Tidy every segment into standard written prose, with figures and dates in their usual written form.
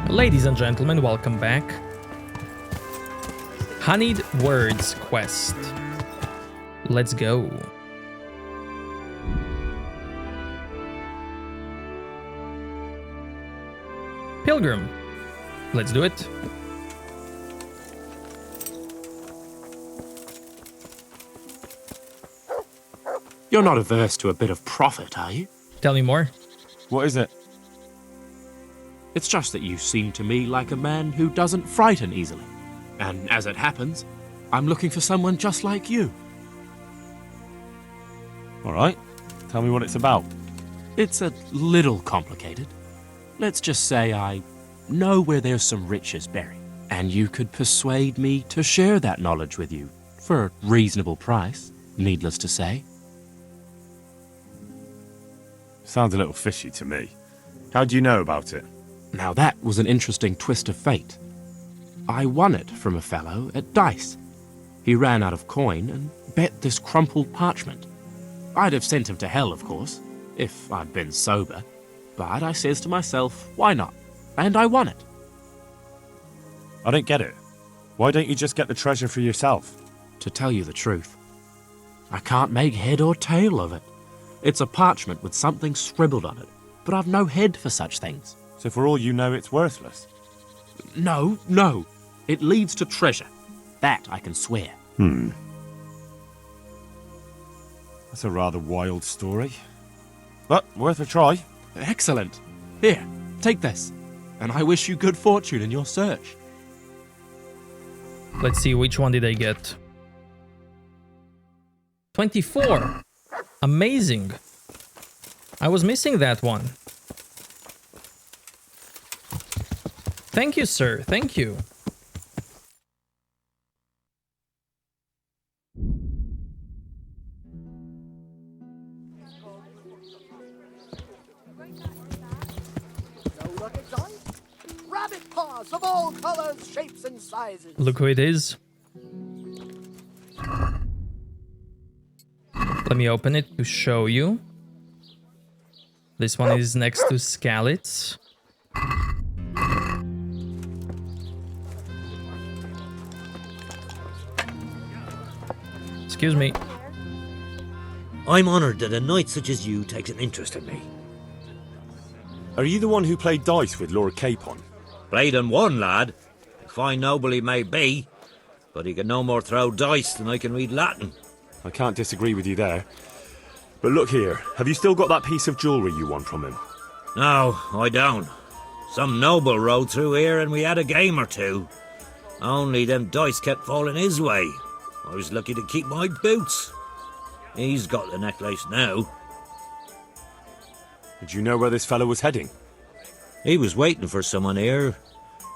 Ladies and gentlemen, welcome back. Honeyed Words quest. Let's go. Pilgrim. Let's do it. You're not averse to a bit of profit, are you? Tell me more. What is it? It's just that you seem to me like a man who doesn't frighten easily. And as it happens, I'm looking for someone just like you. All right. Tell me what it's about. It's a little complicated. Let's just say I know where there's some riches buried, and you could persuade me to share that knowledge with you for a reasonable price, needless to say. Sounds a little fishy to me. How do you know about it? Now that was an interesting twist of fate. I won it from a fellow at dice. He ran out of coin and bet this crumpled parchment. I'd have sent him to hell, of course, if I'd been sober. But I says to myself, why not? And I won it. I don't get it. Why don't you just get the treasure for yourself? To tell you the truth, I can't make head or tail of it. It's a parchment with something scribbled on it, but I've no head for such things. So for all you know, it's worthless? No. It leads to treasure. That I can swear. That's a rather wild story. But worth a try. Excellent. Here, take this. And I wish you good fortune in your search. Let's see, which one did I get? 24. Amazing. I was missing that one. Thank you, sir. Thank you. Rabbit paws of all colors, shapes, and sizes. Look who it is. Let me open it to show you. This one is next to Scalits. Excuse me. I'm honoured that a knight such as you takes an interest in me. Are you the one who played dice with Lord Capon? Played and won, lad. A fine noble he may be, but he can no more throw dice than I can read Latin. I can't disagree with you there. But look here, have you still got that piece of jewellery you won from him? No, I don't. Some noble rode through here and we had a game or two. Only them dice kept falling his way. I was lucky to keep my boots. He's got the necklace now. Did you know where this fellow was heading? He was waiting for someone here,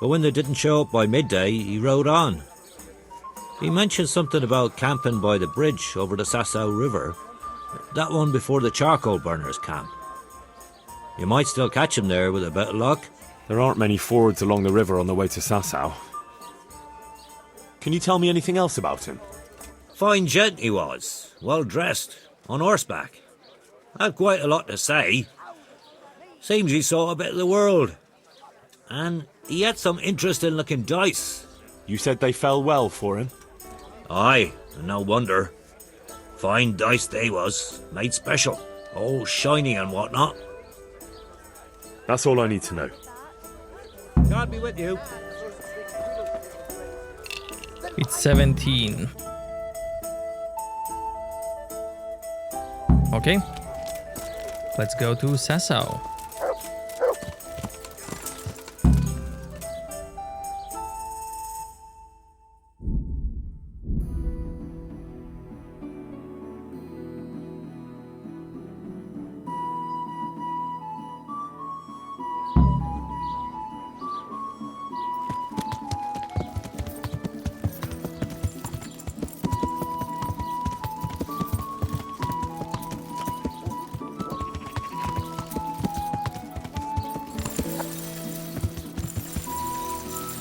but when they didn't show up by midday, he rode on. He mentioned something about camping by the bridge over the Sasau River. That one before the charcoal burners camp. You might still catch him there with a bit of luck. There aren't many fords along the river on the way to Sasau. Can you tell me anything else about him? Fine gent he was, well dressed, on horseback. Had quite a lot to say. Seems he saw a bit of the world. And he had some interesting looking dice. You said they fell well for him? Aye, and no wonder. Fine dice they was, made special, all shiny and whatnot. That's all I need to know. God be with you. It's 17. Okay. Let's go to Sasau.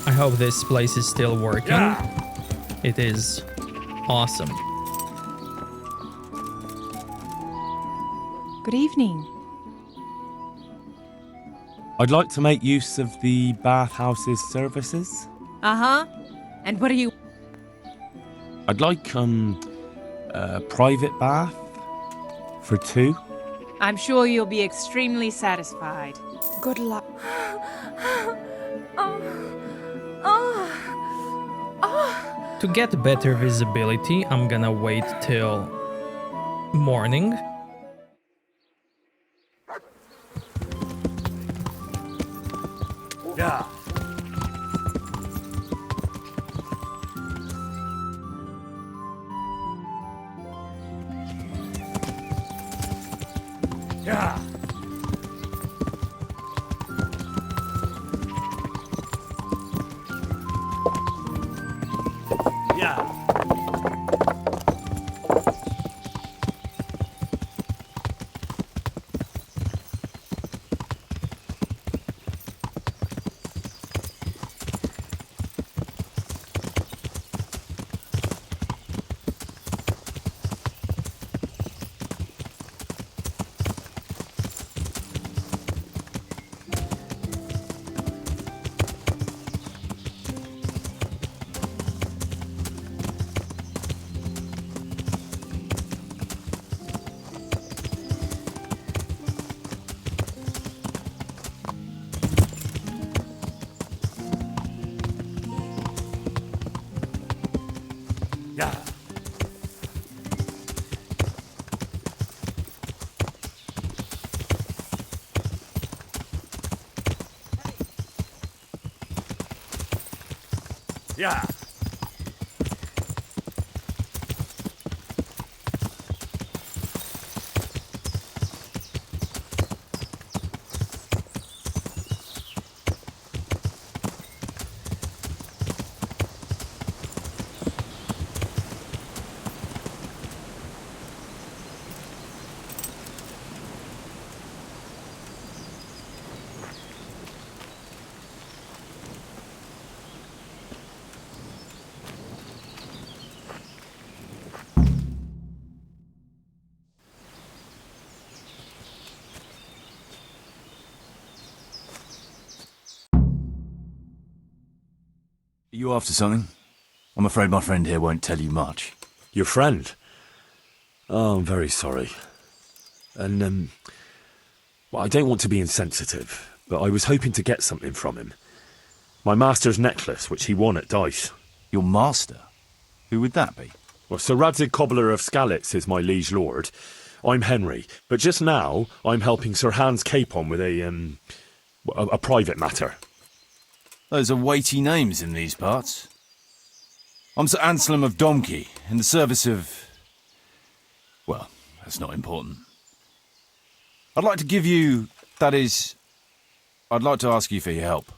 I hope this place is still working. Yeah. It is. Awesome. Good evening. I'd like to make use of the bathhouse's services. Uh-huh. And what are you... I'd like, a private bath for 2. I'm sure you'll be extremely satisfied. Good luck. To get better visibility, I'm gonna wait till morning. Yeah. Yeah. Yeah. Yeah. Yeah. Are you after something? I'm afraid my friend here won't tell you much. Your friend? Oh, I'm very sorry. And, well, I don't want to be insensitive, but I was hoping to get something from him. My master's necklace, which he won at dice. Your master? Who would that be? Well, Sir Radzig Cobbler of Skalitz is my liege lord. I'm Henry, but just now I'm helping Sir Hans Capon with a private matter. Those are weighty names in these parts. I'm Sir Anselm of Domkey, in the service of... well, that's not important. I'd like to give you... that is... I'd like to ask you for your help.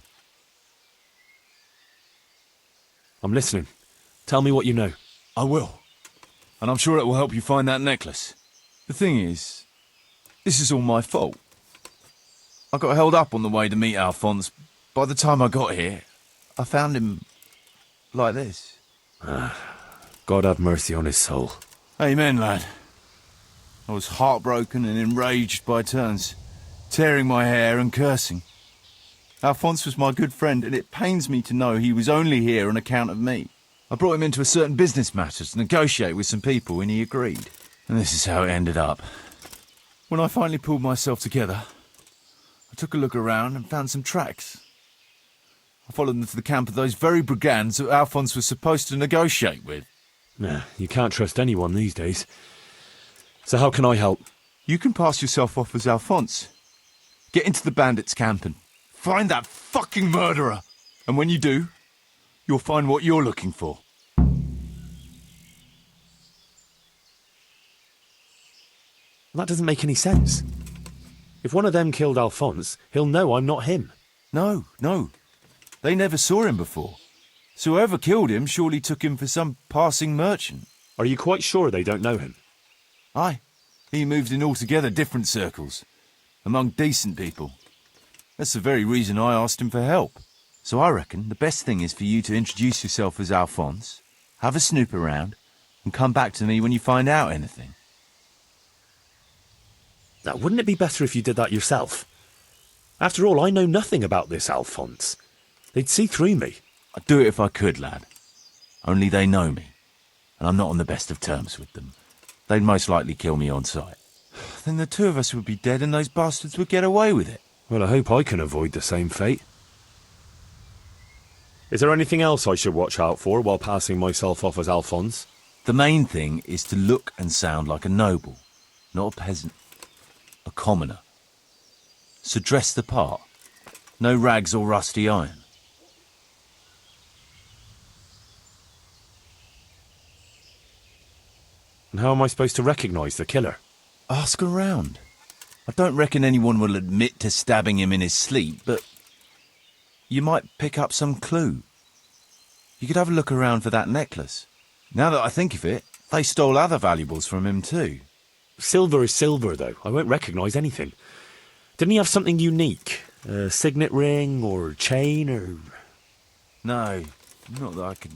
I'm listening. Tell me what you know. I will. And I'm sure it will help you find that necklace. The thing is, this is all my fault. I got held up on the way to meet Alphonse. By the time I got here, I found him like this. God have mercy on his soul. Amen, lad. I was heartbroken and enraged by turns, tearing my hair and cursing. Alphonse was my good friend, and it pains me to know he was only here on account of me. I brought him into a certain business matter to negotiate with some people, and he agreed. And this is how it ended up. When I finally pulled myself together, I took a look around and found some tracks. I followed them to the camp of those very brigands that Alphonse was supposed to negotiate with. Nah, you can't trust anyone these days. So how can I help? You can pass yourself off as Alphonse. Get into the bandits' camp and find that fucking murderer. And when you do, you'll find what you're looking for. That doesn't make any sense. If one of them killed Alphonse, he'll know I'm not him. No. They never saw him before. So whoever killed him surely took him for some passing merchant. Are you quite sure they don't know him? Aye. He moved in altogether different circles, among decent people. That's the very reason I asked him for help. So I reckon the best thing is for you to introduce yourself as Alphonse, have a snoop around, and come back to me when you find out anything. Now, wouldn't it be better if you did that yourself? After all, I know nothing about this Alphonse. They'd see through me. I'd do it if I could, lad. Only they know me, and I'm not on the best of terms with them. They'd most likely kill me on sight. Then the two of us would be dead and those bastards would get away with it. Well, I hope I can avoid the same fate. Is there anything else I should watch out for while passing myself off as Alphonse? The main thing is to look and sound like a noble, not a peasant. A commoner. So dress the part. No rags or rusty iron. And how am I supposed to recognise the killer? Ask around. I don't reckon anyone will admit to stabbing him in his sleep, but you might pick up some clue. You could have a look around for that necklace. Now that I think of it, they stole other valuables from him too. Silver is silver, though. I won't recognise anything. Didn't he have something unique? A signet ring or chain or... No, not that I can...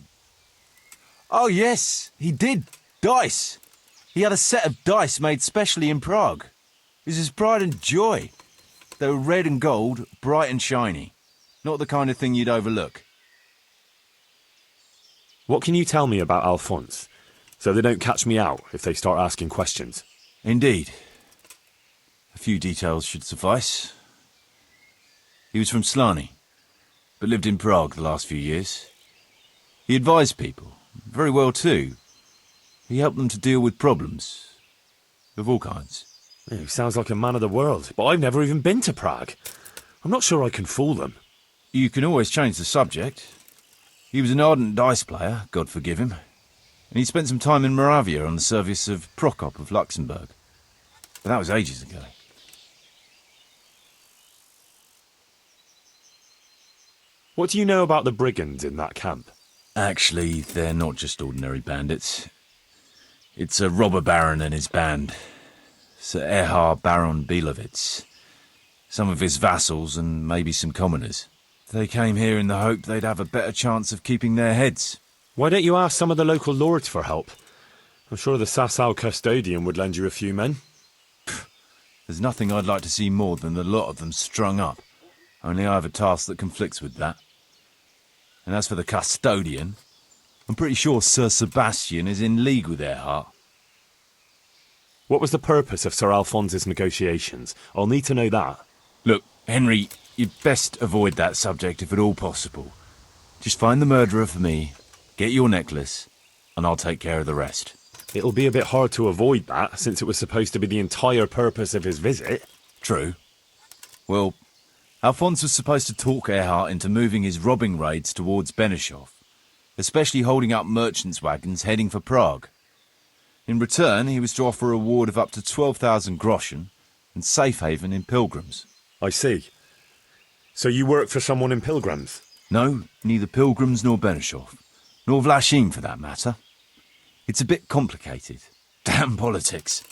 Oh yes, he did. Dice. He had a set of dice made specially in Prague. It was his pride and joy. They were red and gold, bright and shiny. Not the kind of thing you'd overlook. What can you tell me about Alphonse, so they don't catch me out if they start asking questions? Indeed. A few details should suffice. He was from Slani, but lived in Prague the last few years. He advised people, very well too. He helped them to deal with problems, of all kinds. Yeah, he sounds like a man of the world, but I've never even been to Prague. I'm not sure I can fool them. You can always change the subject. He was an ardent dice player, God forgive him, and he spent some time in Moravia on the service of Prokop of Luxembourg. But that was ages ago. What do you know about the brigands in that camp? Actually, they're not just ordinary bandits. It's a robber baron and his band, Sir Erhard Baron Bielowitz, some of his vassals and maybe some commoners. They came here in the hope they'd have a better chance of keeping their heads. Why don't you ask some of the local lords for help? I'm sure the Sasau custodian would lend you a few men. There's nothing I'd like to see more than the lot of them strung up. Only I have a task that conflicts with that. And as for the custodian, I'm pretty sure Sir Sebastian is in league with Erhard. What was the purpose of Sir Alphonse's negotiations? I'll need to know that. Look, Henry, you'd best avoid that subject if at all possible. Just find the murderer for me, get your necklace, and I'll take care of the rest. It'll be a bit hard to avoid that, since it was supposed to be the entire purpose of his visit. True. Well, Alphonse was supposed to talk Erhard into moving his robbing raids towards Benešov, especially holding up merchants' wagons heading for Prague. In return, he was to offer a reward of up to 12,000 groschen and safe haven in Pilgrims. I see. So you work for someone in Pilgrims? No, neither Pilgrims nor Benešov, nor Vlachim for that matter. It's a bit complicated. Damn politics.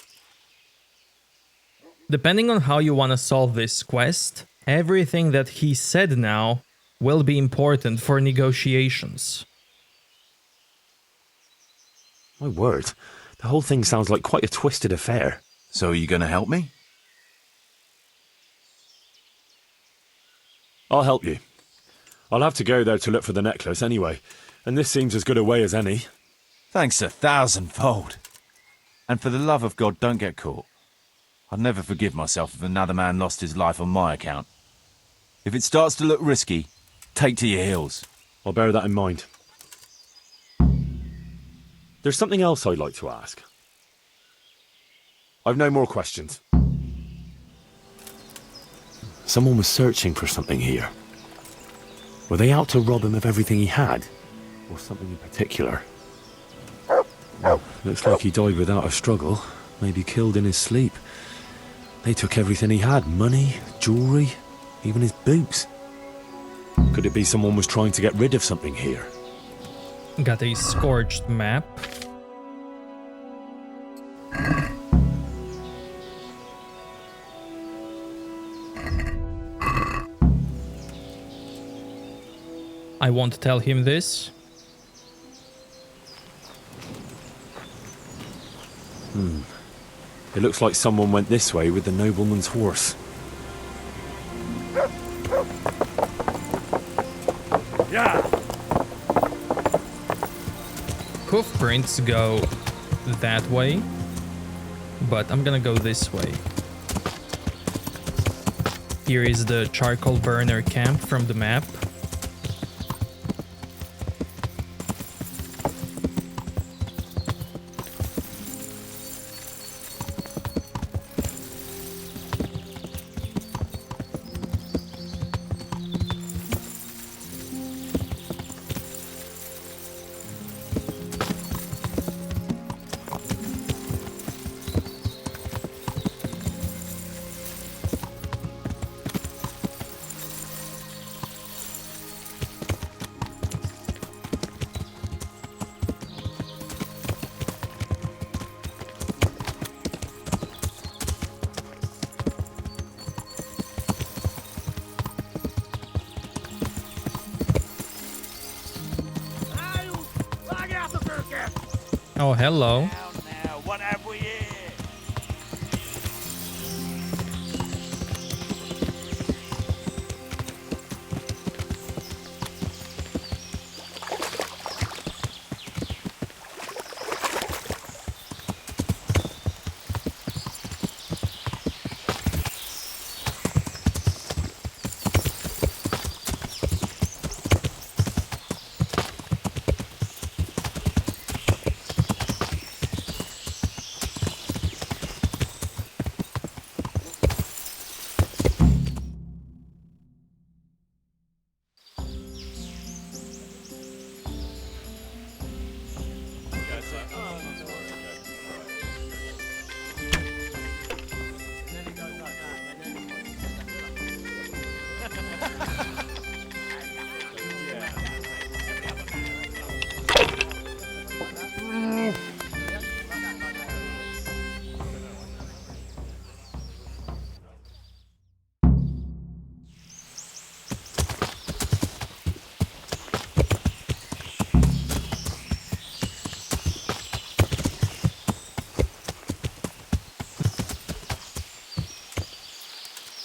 Depending on how you want to solve this quest, everything that he said now will be important for negotiations. My word, the whole thing sounds like quite a twisted affair. So are you going to help me? I'll help you. I'll have to go there to look for the necklace anyway, and this seems as good a way as any. Thanks 1,000-fold. And for the love of God, don't get caught. I'd never forgive myself if another man lost his life on my account. If it starts to look risky, take to your heels. I'll bear that in mind. There's something else I'd like to ask. I've no more questions. Someone was searching for something here. Were they out to rob him of everything he had? Or something in particular? Looks like he died without a struggle. Maybe killed in his sleep. They took everything he had. Money, jewellery, even his boots. Could it be someone was trying to get rid of something here? Got a scorched map. I won't tell him this. It looks like someone went this way with the nobleman's horse. Hoof prints go that way, but I'm gonna go this way. Here is the charcoal burner camp from the map. Oh, hello. Now, what have we here?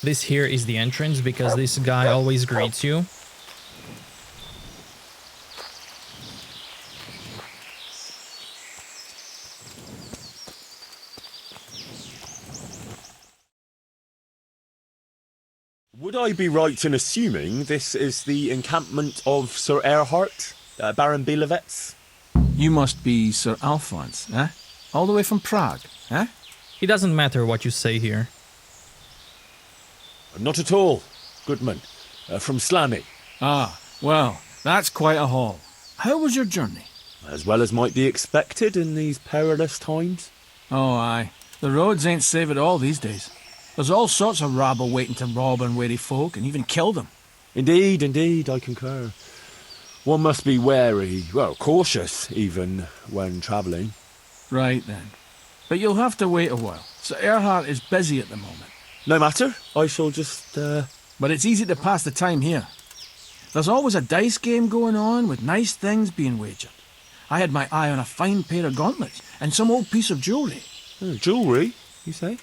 This here is the entrance because this guy always greets you. Would I be right in assuming this is the encampment of Sir Erhard, Baron Bielewitz? You must be Sir Alphonse, eh? All the way from Prague, eh? It doesn't matter what you say here. Not at all, Goodman. From Slaney. Ah, well, that's quite a haul. How was your journey? As well as might be expected in these perilous times. Oh, aye. The roads ain't safe at all these days. There's all sorts of rabble waiting to rob unwary folk and even kill them. Indeed, indeed, I concur. One must be wary, well, cautious even, when travelling. Right then. But you'll have to wait a while. Sir Erhard is busy at the moment. No matter, I shall just, But it's easy to pass the time here. There's always a dice game going on with nice things being wagered. I had my eye on a fine pair of gauntlets and some old piece of jewellery. Jewellery, you say?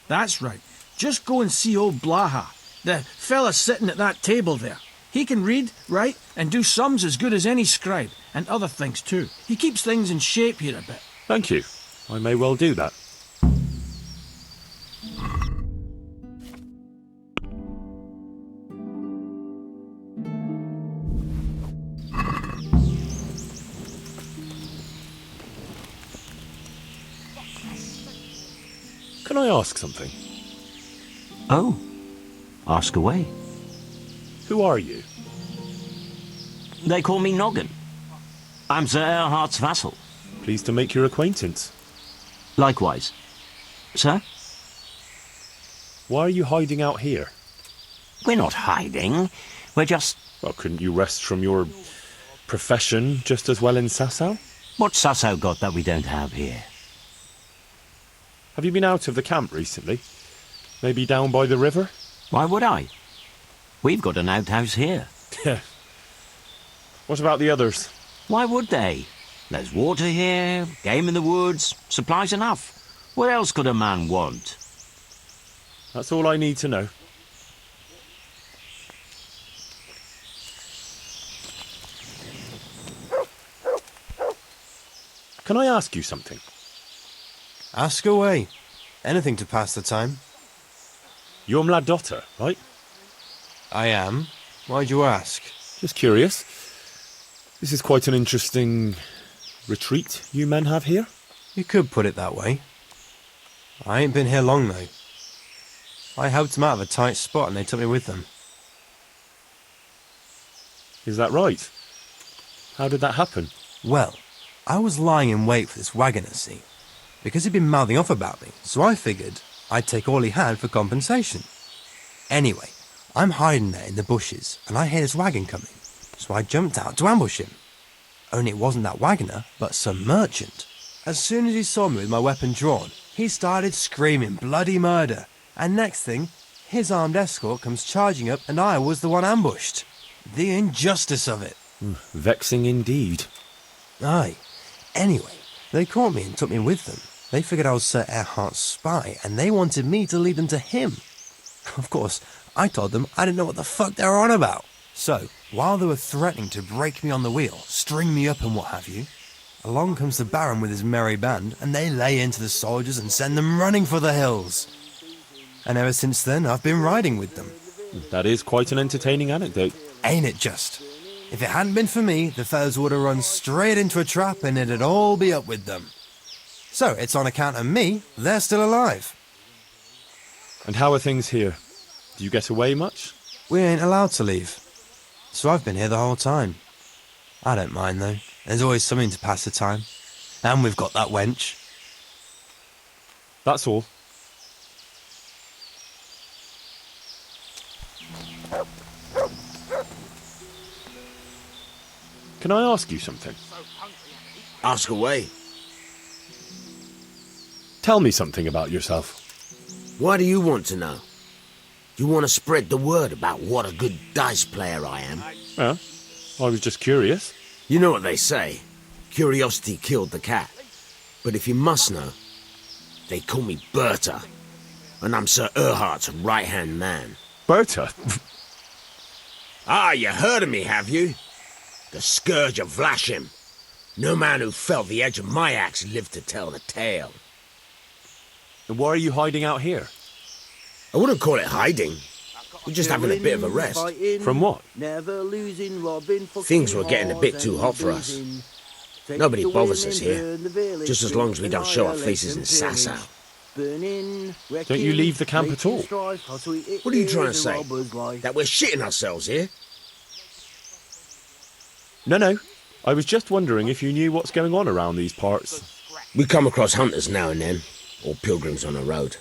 That's right. Just go and see old Blaha, the fella sitting at that table there. He can read, write, and do sums as good as any scribe, and other things too. He keeps things in shape here a bit. Thank you. I may well do that. Can I ask something? Oh, ask away. Who are you? They call me Noggin. I'm Sir Erhard's vassal. Pleased to make your acquaintance. Likewise. Sir? Why are you hiding out here? We're not hiding. We're just... Well, couldn't you rest from your profession just as well in Sasau? What's Sasau got that we don't have here? Have you been out of the camp recently? Maybe down by the river? Why would I? We've got an outhouse here. Yeah. What about the others? Why would they? There's water here, game in the woods, supplies enough. What else could a man want? That's all I need to know. Can I ask you something? Ask away. Anything to pass the time. You're Mladotter, right? I am. Why'd you ask? Just curious. This is quite an interesting retreat you men have here. You could put it that way. I ain't been here long, though. I helped them out of a tight spot and they took me with them. Is that right? How did that happen? Well, I was lying in wait for this wagoner, see? Because he'd been mouthing off about me, so I figured I'd take all he had for compensation. Anyway, I'm hiding there in the bushes, and I hear this wagon coming, so I jumped out to ambush him. Only it wasn't that wagoner, but some merchant. As soon as he saw me with my weapon drawn, he started screaming bloody murder, and next thing, his armed escort comes charging up and I was the one ambushed. The injustice of it. Vexing indeed. Aye. Anyway, they caught me and took me with them. They figured I was Sir Erhardt's spy, and they wanted me to lead them to him. Of course, I told them I didn't know what the fuck they were on about. So, while they were threatening to break me on the wheel, string me up and what have you, along comes the Baron with his merry band, and they lay into the soldiers and send them running for the hills. And ever since then, I've been riding with them. That is quite an entertaining anecdote. Ain't it just? If it hadn't been for me, the fellas would have run straight into a trap and it'd all be up with them. So, it's on account of me, they're still alive. And how are things here? Do you get away much? We ain't allowed to leave. So I've been here the whole time. I don't mind, though. There's always something to pass the time. And we've got that wench. That's all. Can I ask you something? Ask away. Tell me something about yourself. Why do you want to know? You want to spread the word about what a good dice player I am? Yeah, I was just curious. You know what they say. Curiosity killed the cat. But if you must know, they call me Berta. And I'm Sir Erhardt's right-hand man. Berta? Ah, you heard of me, have you? The Scourge of Vlashim. No man who felt the edge of my axe lived to tell the tale. And why are you hiding out here? I wouldn't call it hiding. We're just having a bit of a rest. From what? Things were getting a bit too hot for us. Nobody bothers us here, just as long as we don't show our faces in Sasau. Don't you leave the camp at all? What are you trying to say? That we're shitting ourselves here? No. I was just wondering if you knew what's going on around these parts. We come across hunters now and then, or pilgrims on the road.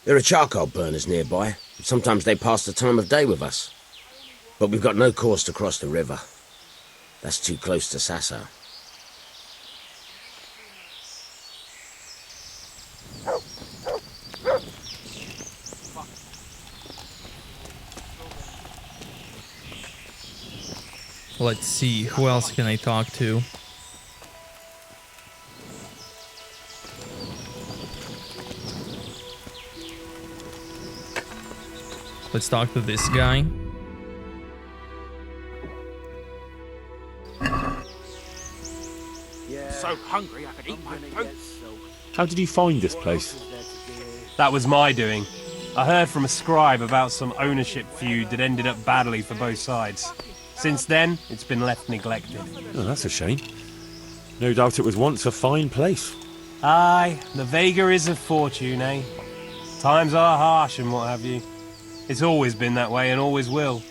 There are charcoal burners nearby. Sometimes they pass the time of day with us. But we've got no cause to cross the river. That's too close to Sasau. Let's see, who else can I talk to? Let's talk to this guy. So hungry I could eat my food. How did you find this place? That was my doing. I heard from a scribe about some ownership feud that ended up badly for both sides. Since then, it's been left neglected. Oh, that's a shame. No doubt it was once a fine place. Aye, the vagaries of fortune, eh? Times are harsh and what have you. It's always been that way and always will.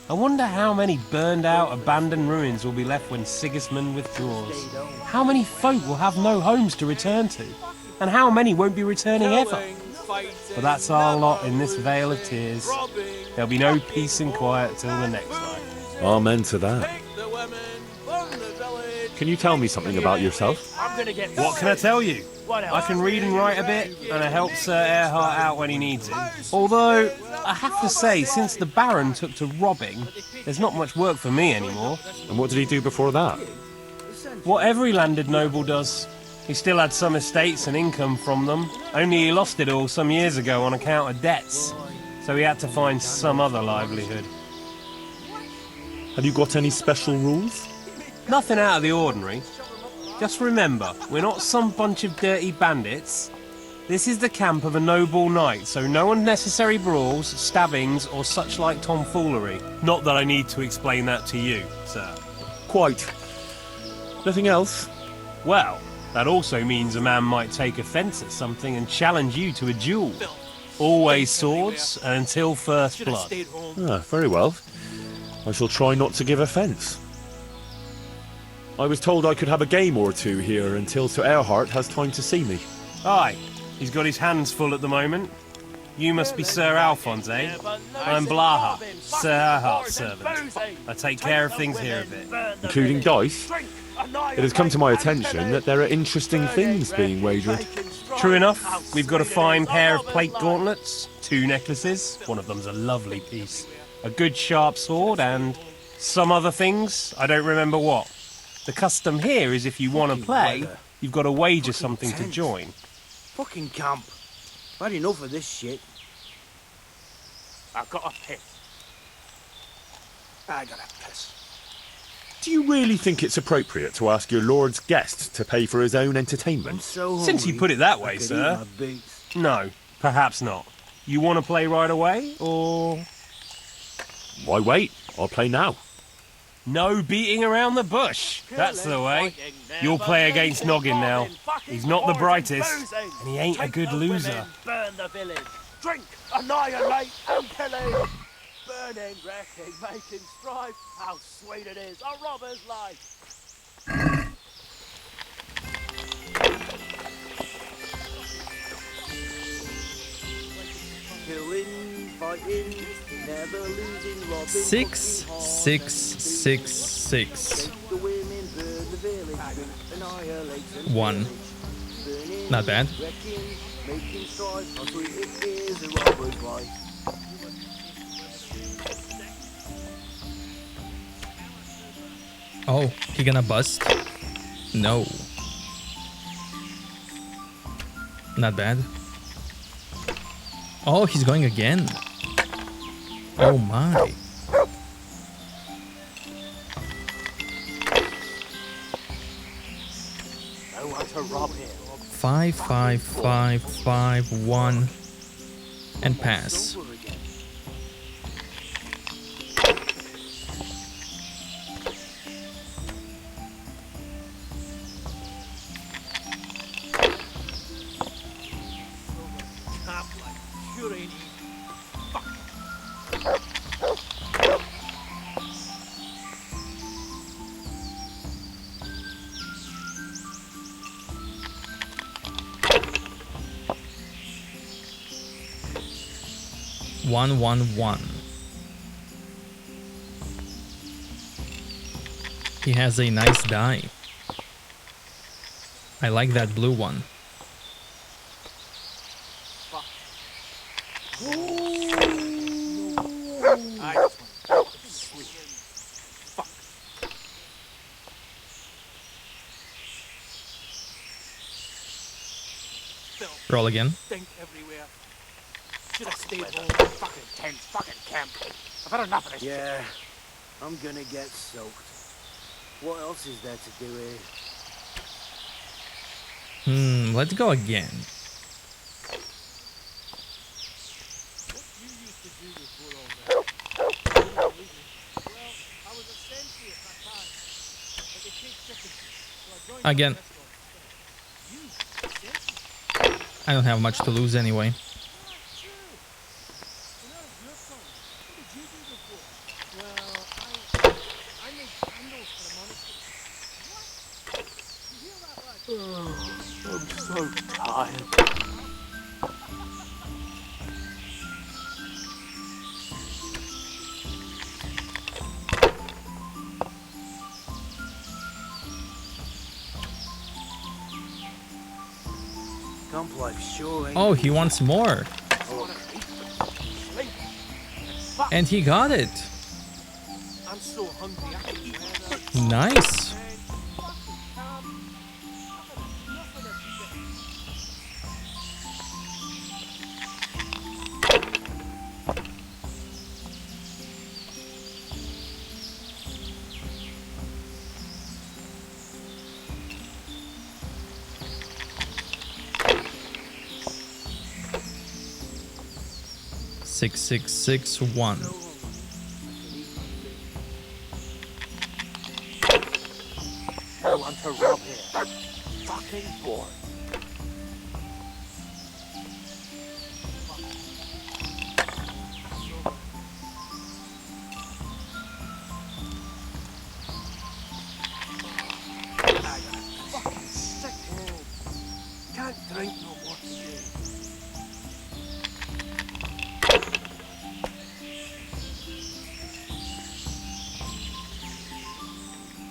I wonder how many burned-out, abandoned ruins will be left when Sigismund withdraws. How many folk will have no homes to return to? And how many won't be returning ever? But that's our lot in this vale of tears. There'll be no peace and quiet till the next night. Amen to that. Can you tell me something about yourself? What can I tell you? I can read and write a bit, and I help Sir Erhardt out when he needs it. Although, I have to say, since the Baron took to robbing, there's not much work for me anymore. And what did he do before that? What every landed noble does. He still had some estates and income from them, only he lost it all some years ago on account of debts, so he had to find some other livelihood. Have you got any special rules? Nothing out of the ordinary. Just remember, we're not some bunch of dirty bandits. This is the camp of a noble knight, so no unnecessary brawls, stabbings, or such like tomfoolery. Not that I need to explain that to you, sir. Quite. Nothing else? Well, that also means a man might take offence at something and challenge you to a duel. Always swords, and until first blood. Ah, very well. I shall try not to give offence. I was told I could have a game or two here until Sir Erhard has time to see me. Aye, he's got his hands full at the moment. You must be Sir Alphonse, eh? I'm Blaha, Sir Erhard's servant. I take care of things here a bit. Including dice? It has come to my attention that there are interesting things being wagered. True enough, we've got a fine pair of plate gauntlets, 2 necklaces, one of them's a lovely piece, a good sharp sword, and some other things, I don't remember what. The custom here is if you want to play, you've got to wager something to join. Fucking camp. I've had enough of this shit. I've got a piss. I got a piss. Do you really think it's appropriate to ask your lord's guest to pay for his own entertainment? Since you put it that way, sir. No, perhaps not. You want to play right away, or...? Why wait? I'll play now. No beating around the bush. That's the way. You'll play against Noggin now. He's not the brightest, and he ain't a good loser. Burn the village. Drink, annihilate, and pillage. Burning, wrecking, making strife. How sweet it is, a robber's life. Killing, fighting, never losing, robbing. 6, 6, 6, 6. The women burn the village, annihilate and 1. Not bad. wrecking, making strife. How sweet it is, a robber's life. Oh, he gonna bust? No. Not bad. Oh, he's going again. Oh my. No one to rob here. 5, 5, 5, 5, 1. And pass. One, 1. He has a nice die. I like that blue one. Roll again. Stink everywhere. Should have stayed home. Fucking tent, fucking camp. I've had enough of this. Yeah, I'm gonna get soaked. What else is there to do here? Let's go again. Again. I don't have much to lose anyway. I'm so tired. Camp life sure ain't. Oh, he wants more. And he got it. I'm so hungry. I can eat. Nice. 6661. No one to rob here. Fucking bored. Fucking sick head. Can't drink no more today.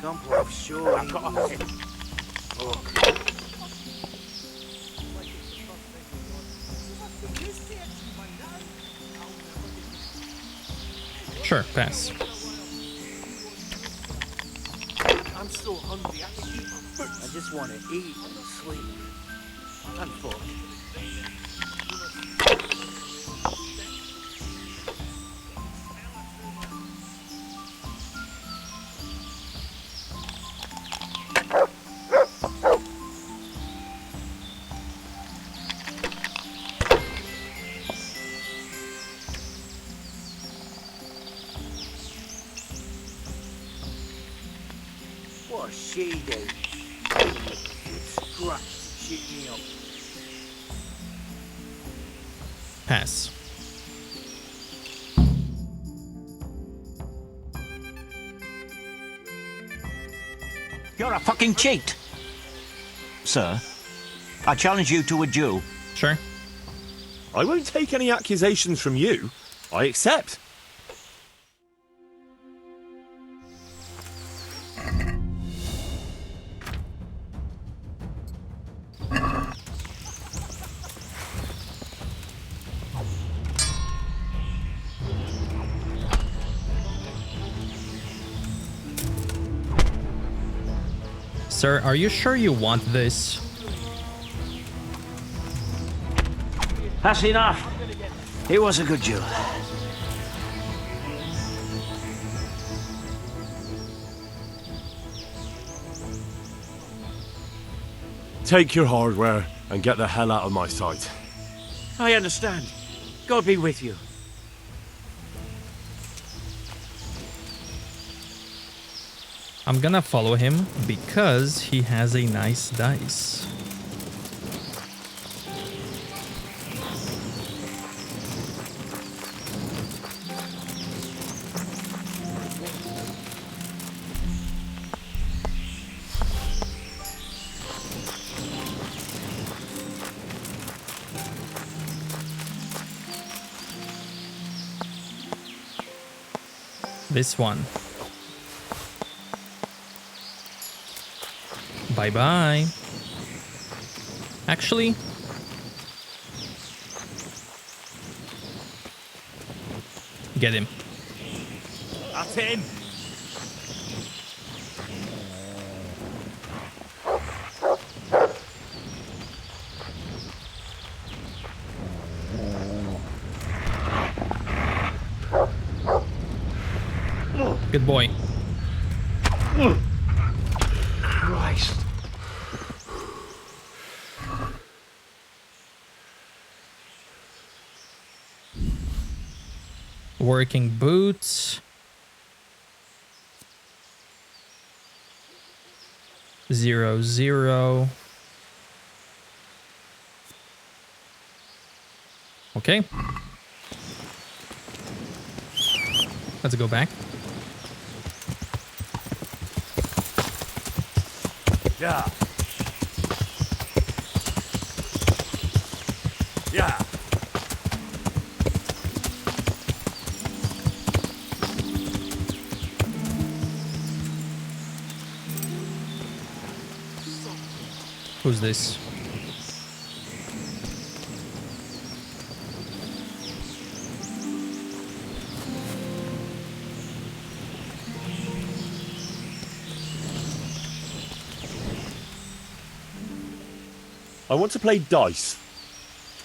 Come offshore. I've got a hit. Sure, pass. I'm so hungry, I can eat my foot. I just want to eat and sleep. And fuck. What a she do? Scratch to shit me up. Pass. You're a fucking cheat. Sir, I challenge you to a duel. Sure. I won't take any accusations from you. I accept. Sir, are you sure you want this? That's enough. It was a good duel. Take your hardware and get the hell out of my sight. I understand. God be with you. I'm gonna follow him because he has a nice dice. This one. Bye-bye. Actually, get him. That's him. Good boy. Christ. Working boots. 0, 0. Okay. Let's go back. Yeah. Yeah. Who's this? I want to play dice.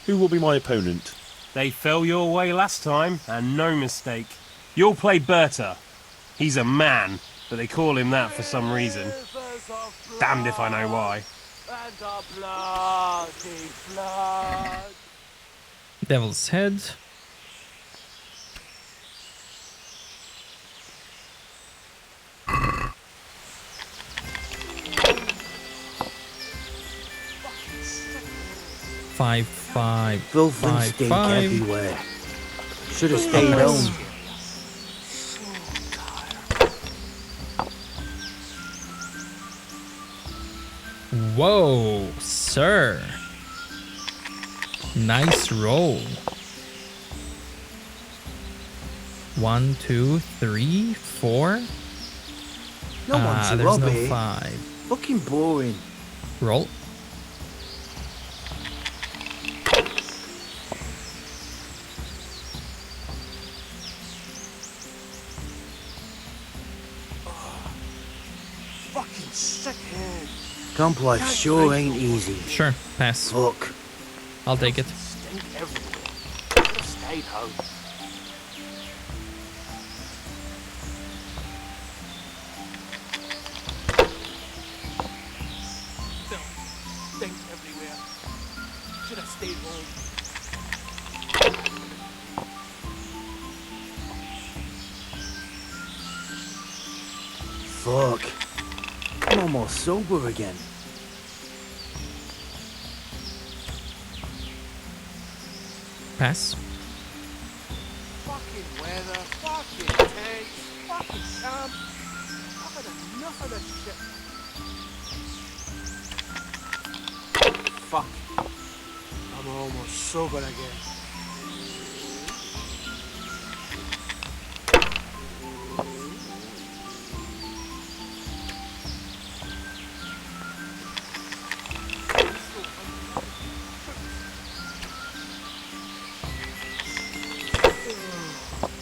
Who will be my opponent? They fell your way last time, and no mistake. You'll play Berta. He's a man, but they call him that for some reason. Damned if I know why. And a bloody flood. Devil's Head. 5, 5, Filth and 5, stink 5. everywhere. Should have stayed Pass. home. Whoa, sir. Nice roll. 1, 2, 3, 4. No one to there's rob no it. 5. Fucking boring. Roll. Fucking sick head. Camp life sure ain't easy. Sure, pass. Fuck. I'll take it. Stink everywhere. Should have stayed home. Filth. Stink everywhere. Should have stayed home. Fuck. I'm almost sober again. Pass. Fucking weather, fucking tents, fucking camp. I've had enough of this shit. Fuck. I'm almost sober again.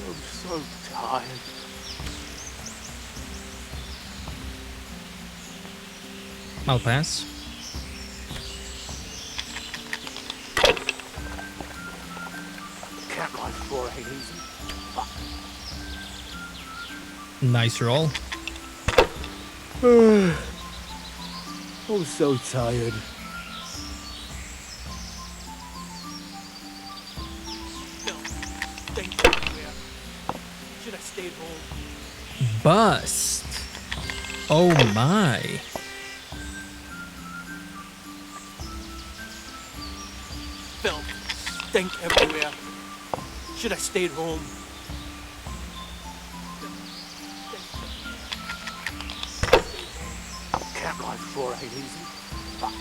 I'm so tired. I'll pass. Camp life sure ain't easy. Fuck. Nice roll. I'm so tired. Stink everywhere. Should have stayed home. Bust. Oh my. Filth. Stink everywhere. Should have stayed home. Camp life sure ain't easy. Fuck.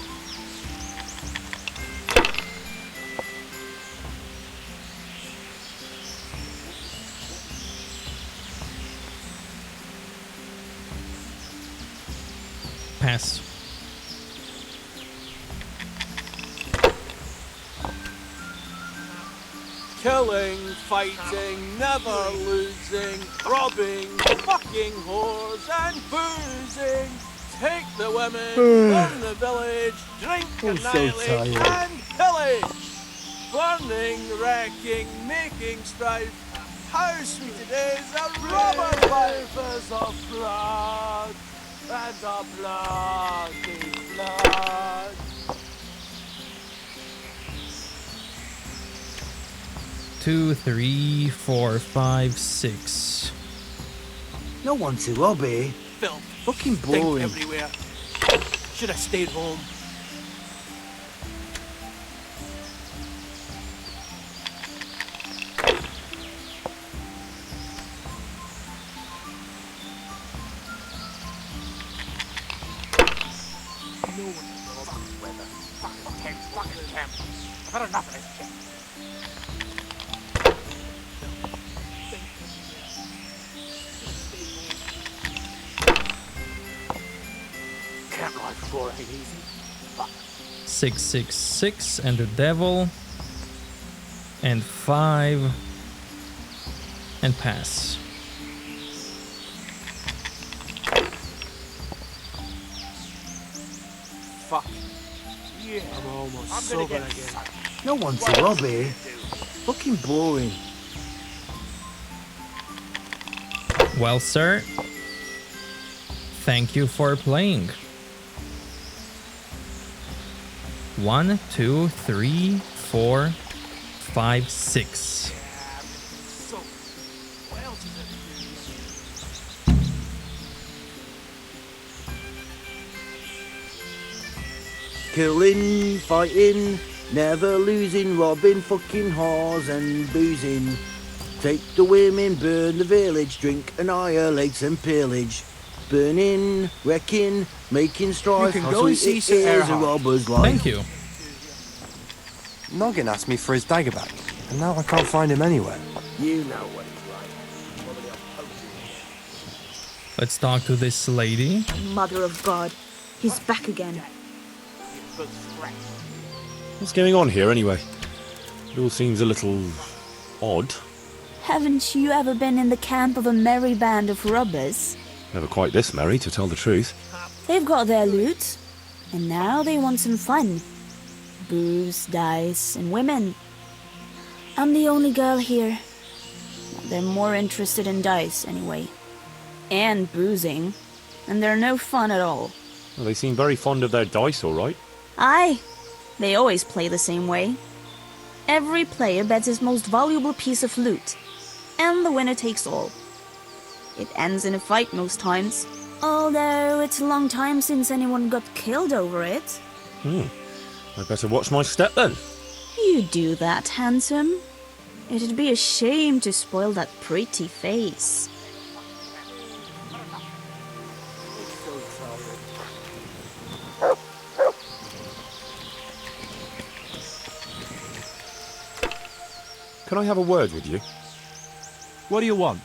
Pass. Killing, fighting, never losing, robbing, fucking whores and boozing. Take the women from the village, drink, I'm so annihilate tired. and pillage. Burning, wrecking, making strife. How sweet it is, a robber's life is of blood and of bloody blood. Two, 3, 4, 5, 6. No one to rob eh? Filth. Fucking Stink boring. everywhere. Should have stayed home. No one knows fucking weather, fucking tents, fucking camp. I've had enough of this shit. Camp life sure ain't easy. Fuck. 6, 6, 6, and the devil. And 5. And pass. Fuck. Yeah. I'm almost sober again. No one to rob eh? Fucking boring. Well, sir. Thank you for playing. 1, 2, 3, 4, 5, 6. So, what else is it? Killing, fighting, Never losing, robbing, fucking whores and boozing. Take the women, burn the village, drink, annihilate and pillage. Burning, wrecking, making strife. You can How go and sweet see it Sir is a Erhard. robber's life. Thank you. Noggin asked me for his dagger back, and now I can't find him anywhere. You know what he's like. Let's talk to this lady. Mother of God, he's back again. What's going on here anyway? It all seems a little odd. Haven't you ever been in the camp of a merry band of robbers? Never quite this merry, to tell the truth. They've got their loot, and now they want some fun. Booze, dice, and women. I'm the only girl here. They're more interested in dice, anyway. And boozing. And they're no fun at all. Well, they seem very fond of their dice, all right. Aye. They always play the same way. Every player bets his most valuable piece of loot. And the winner takes all. It ends in a fight most times. Although it's a long time since anyone got killed over it. I better watch my step then. You do that, handsome. It'd be a shame to spoil that pretty face. Can I have a word with you? What do you want?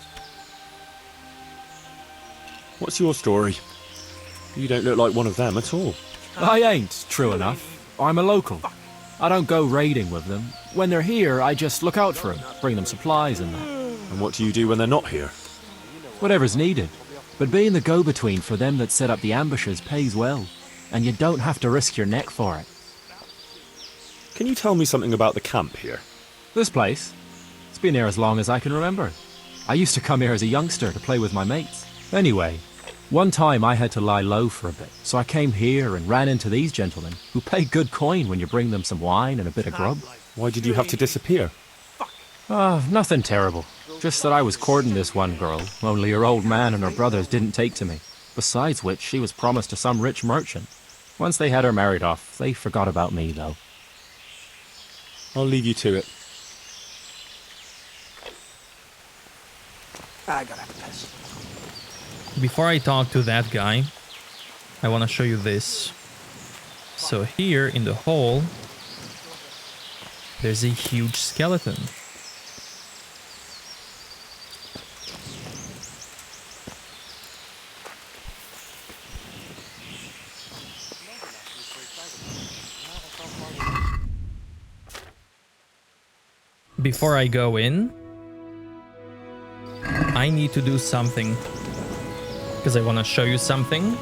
What's your story? You don't look like one of them at all. I ain't, true enough. I'm a local. I don't go raiding with them. When they're here, I just look out for them, bring them supplies and that. And what do you do when they're not here? Whatever's needed. But being the go-between for them that set up the ambushes pays well. And you don't have to risk your neck for it. Can you tell me something about the camp here? This place? It's been here as long as I can remember. I used to come here as a youngster to play with my mates. Anyway, one time I had to lie low for a bit, so I came here and ran into these gentlemen, who pay good coin when you bring them some wine and a bit of grub. Why did you have to disappear? Nothing terrible. Just that I was courting this one girl, only her old man and her brothers didn't take to me. Besides which, she was promised to some rich merchant. Once they had her married off, they forgot about me, though. I'll leave you to it. I gotta piss. Before I talk to that guy, I want to show you this. So here in the hole, there's a huge skeleton. Before I go in, I need to do something. Because I want to show you something.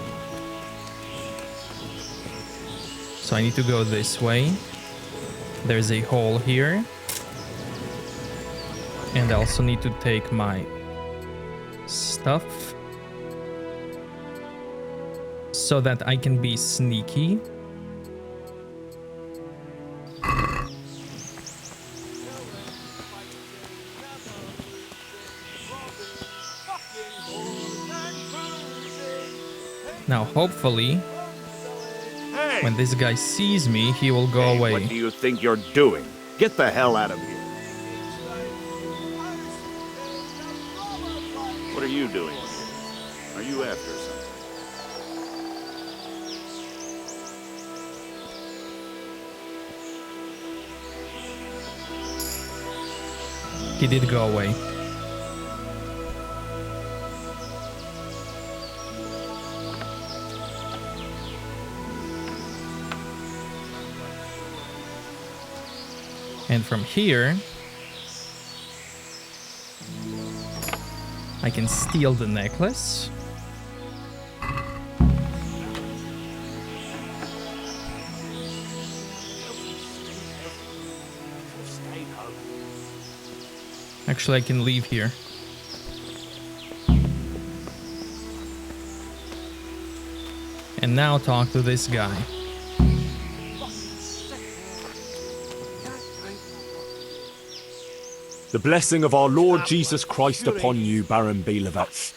So I need to go this way. There's a hole here. And I also need to take my stuff. So that I can be sneaky. Now, hopefully, when this guy sees me, he will go away. What do you think you're doing? Get the hell out of here. What are you doing here? Are you after something? He did go away. And from here, I can steal the necklace. Actually, I can leave here. And now talk to this guy. The blessing of our Lord Jesus Christ upon you, Baron Belevets.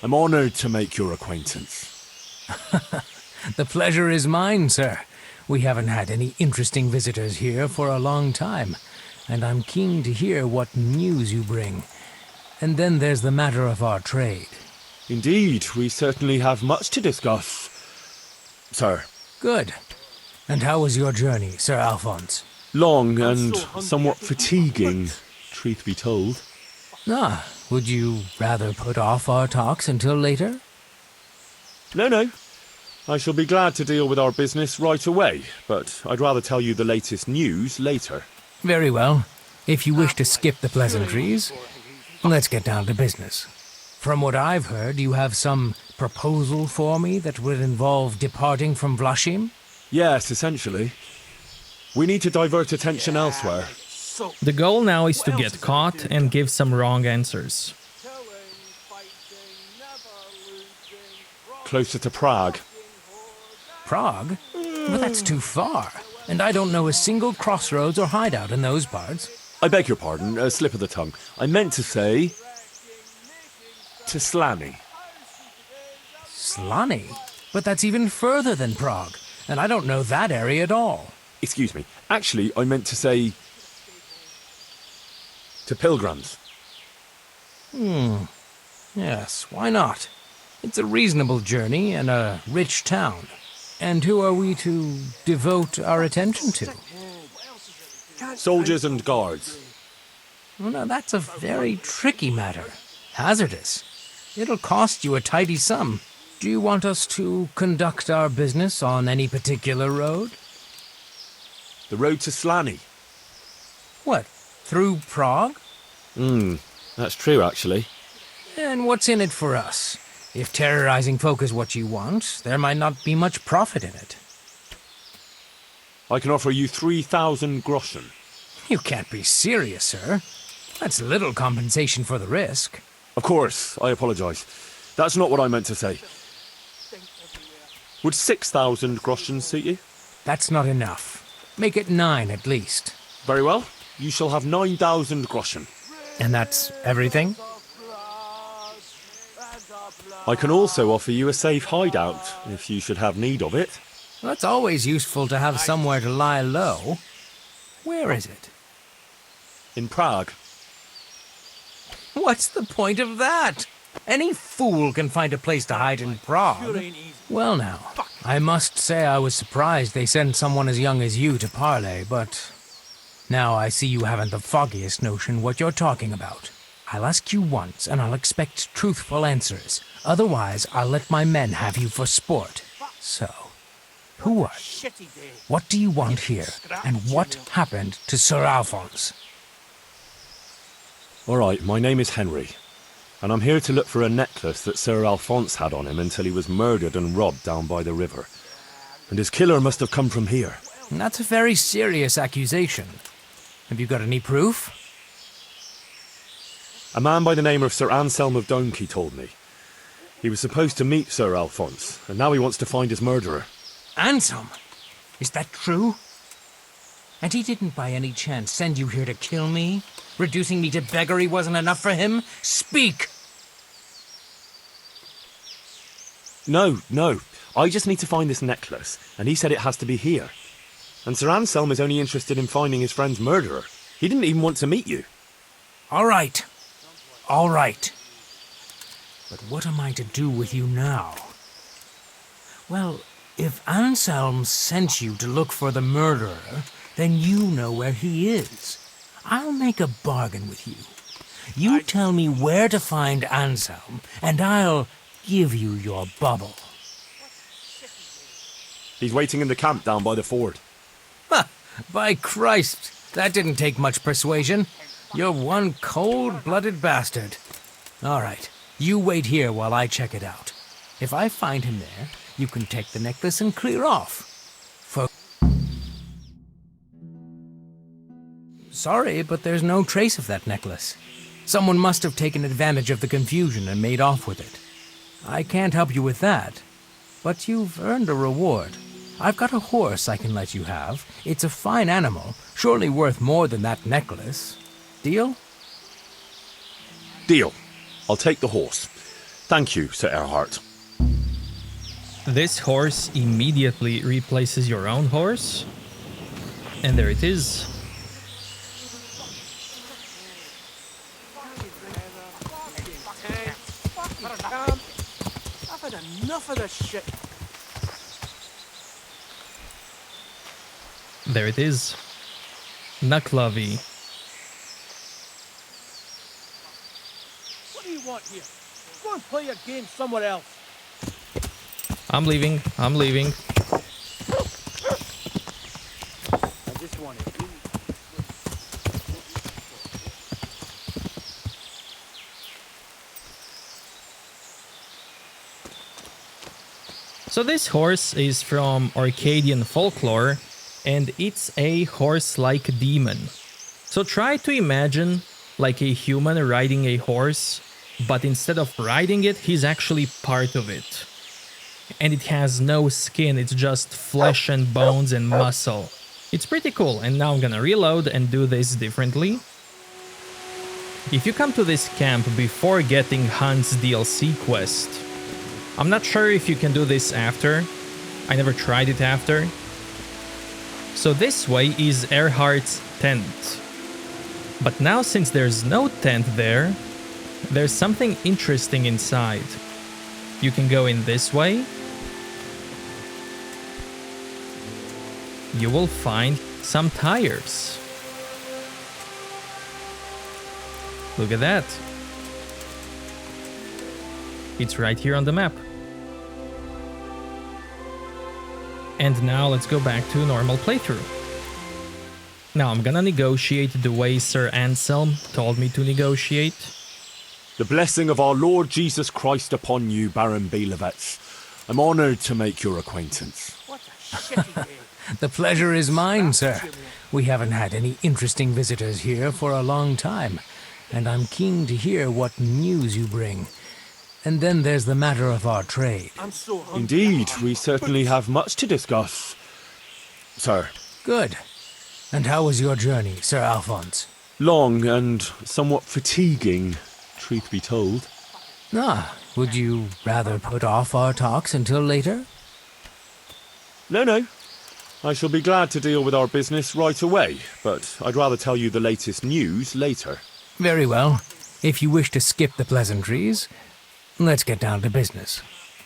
I'm honoured to make your acquaintance. The pleasure is mine, sir. We haven't had any interesting visitors here for a long time, and I'm keen to hear what news you bring. And then there's the matter of our trade. Indeed, we certainly have much to discuss, sir. Good. And how was your journey, Sir Alphonse? Long and somewhat fatiguing, truth be told. Ah, would you rather put off our talks until later? No. I shall be glad to deal with our business right away, but I'd rather tell you the latest news later. Very well. If you wish to skip the pleasantries, let's get down to business. From what I've heard, you have some proposal for me that would involve departing from Vlashim? Yes, essentially. We need to divert attention elsewhere. The goal now is to get caught and give some wrong answers. Closer to Prague. Prague? But that's too far. And I don't know a single crossroads or hideout in those parts. I beg your pardon, a slip of the tongue. I meant to say... to Slany. Slany? But that's even further than Prague, and I don't know that area at all. Excuse me. Actually, I meant to say... to Pilgrims. Yes, why not? It's a reasonable journey and a rich town. And who are we to devote our attention to? Soldiers and guards. Well, now that's a very tricky matter. Hazardous. It'll cost you a tidy sum. Do you want us to conduct our business on any particular road? The road to Slany. What, through Prague? That's true, actually. And what's in it for us? If terrorizing folk is what you want, there might not be much profit in it. I can offer you 3,000 groschen. You can't be serious, sir. That's little compensation for the risk. Of course, I apologise. That's not what I meant to say. Would 6,000 groschen suit you? That's not enough. Make it 9 at least. Very well. You shall have 9,000 groschen. And that's everything? I can also offer you a safe hideout, if you should have need of it. Well, it's always useful to have somewhere to lie low. Where is it? In Prague. What's the point of that? Any fool can find a place to hide in Prague. Well now, I must say I was surprised they sent someone as young as you to parley, but... now I see you haven't the foggiest notion what you're talking about. I'll ask you once, and I'll expect truthful answers. Otherwise, I'll let my men have you for sport. So, who are you? What do you want here? And what happened to Sir Alphonse? All right, my name is Henry, and I'm here to look for a necklace that Sir Alphonse had on him until he was murdered and robbed down by the river. And his killer must have come from here. That's a very serious accusation. Have you got any proof? A man by the name of Sir Anselm of Donkey told me. He was supposed to meet Sir Alphonse, and now he wants to find his murderer. Anselm? Is that true? And he didn't by any chance send you here to kill me? Reducing me to beggary wasn't enough for him? Speak! No. I just need to find this necklace, and he said it has to be here. And Sir Anselm is only interested in finding his friend's murderer. He didn't even want to meet you. All right. But what am I to do with you now? Well, if Anselm sent you to look for the murderer, then you know where he is. I'll make a bargain with you. You tell me where to find Anselm, and I'll give you your bubble. He's waiting in the camp down by the ford. Ha! By Christ, that didn't take much persuasion. You're one cold-blooded bastard. All right, you wait here while I check it out. If I find him there, you can take the necklace and clear off. Sorry, but there's no trace of that necklace. Someone must have taken advantage of the confusion and made off with it. I can't help you with that, but you've earned a reward. I've got a horse I can let you have. It's a fine animal, surely worth more than that necklace. Deal? Deal. I'll take the horse. Thank you, Sir Erhard. This horse immediately replaces your own horse. And there it is. I've had enough of this shit. There it is. Naklavy. What do you want here? Go and play your game somewhere else. I'm leaving. I'm leaving. I just want to eat. So this horse is from Arcadian folklore, and it's a horse-like demon. So try to imagine like a human riding a horse, but instead of riding it, he's actually part of it. And it has no skin, it's just flesh and bones and muscle. It's pretty cool, and now I'm gonna reload and do this differently. If you come to this camp before getting Hunt's DLC quest, I'm not sure if you can do this after. I never tried it after. So this way is Earhart's tent. But now since there's no tent there, there's something interesting inside. You can go in this way. You will find some tires. Look at that. It's right here on the map. And now let's go back to normal playthrough. Now I'm gonna negotiate the way Sir Anselm told me to negotiate. The blessing of our Lord Jesus Christ upon you, Baron Belevets. I'm honoured to make your acquaintance. What a shitty day. The pleasure is mine, sir. We haven't had any interesting visitors here for a long time, and I'm keen to hear what news you bring. And then there's the matter of our trade. I'm so hungry. Indeed, we certainly have much to discuss, sir. Good. And how was your journey, Sir Alphonse? Long and somewhat fatiguing, truth be told. Ah, would you rather put off our talks until later? No. I shall be glad to deal with our business right away, but I'd rather tell you the latest news later. Very well. If you wish to skip the pleasantries, let's get down to business.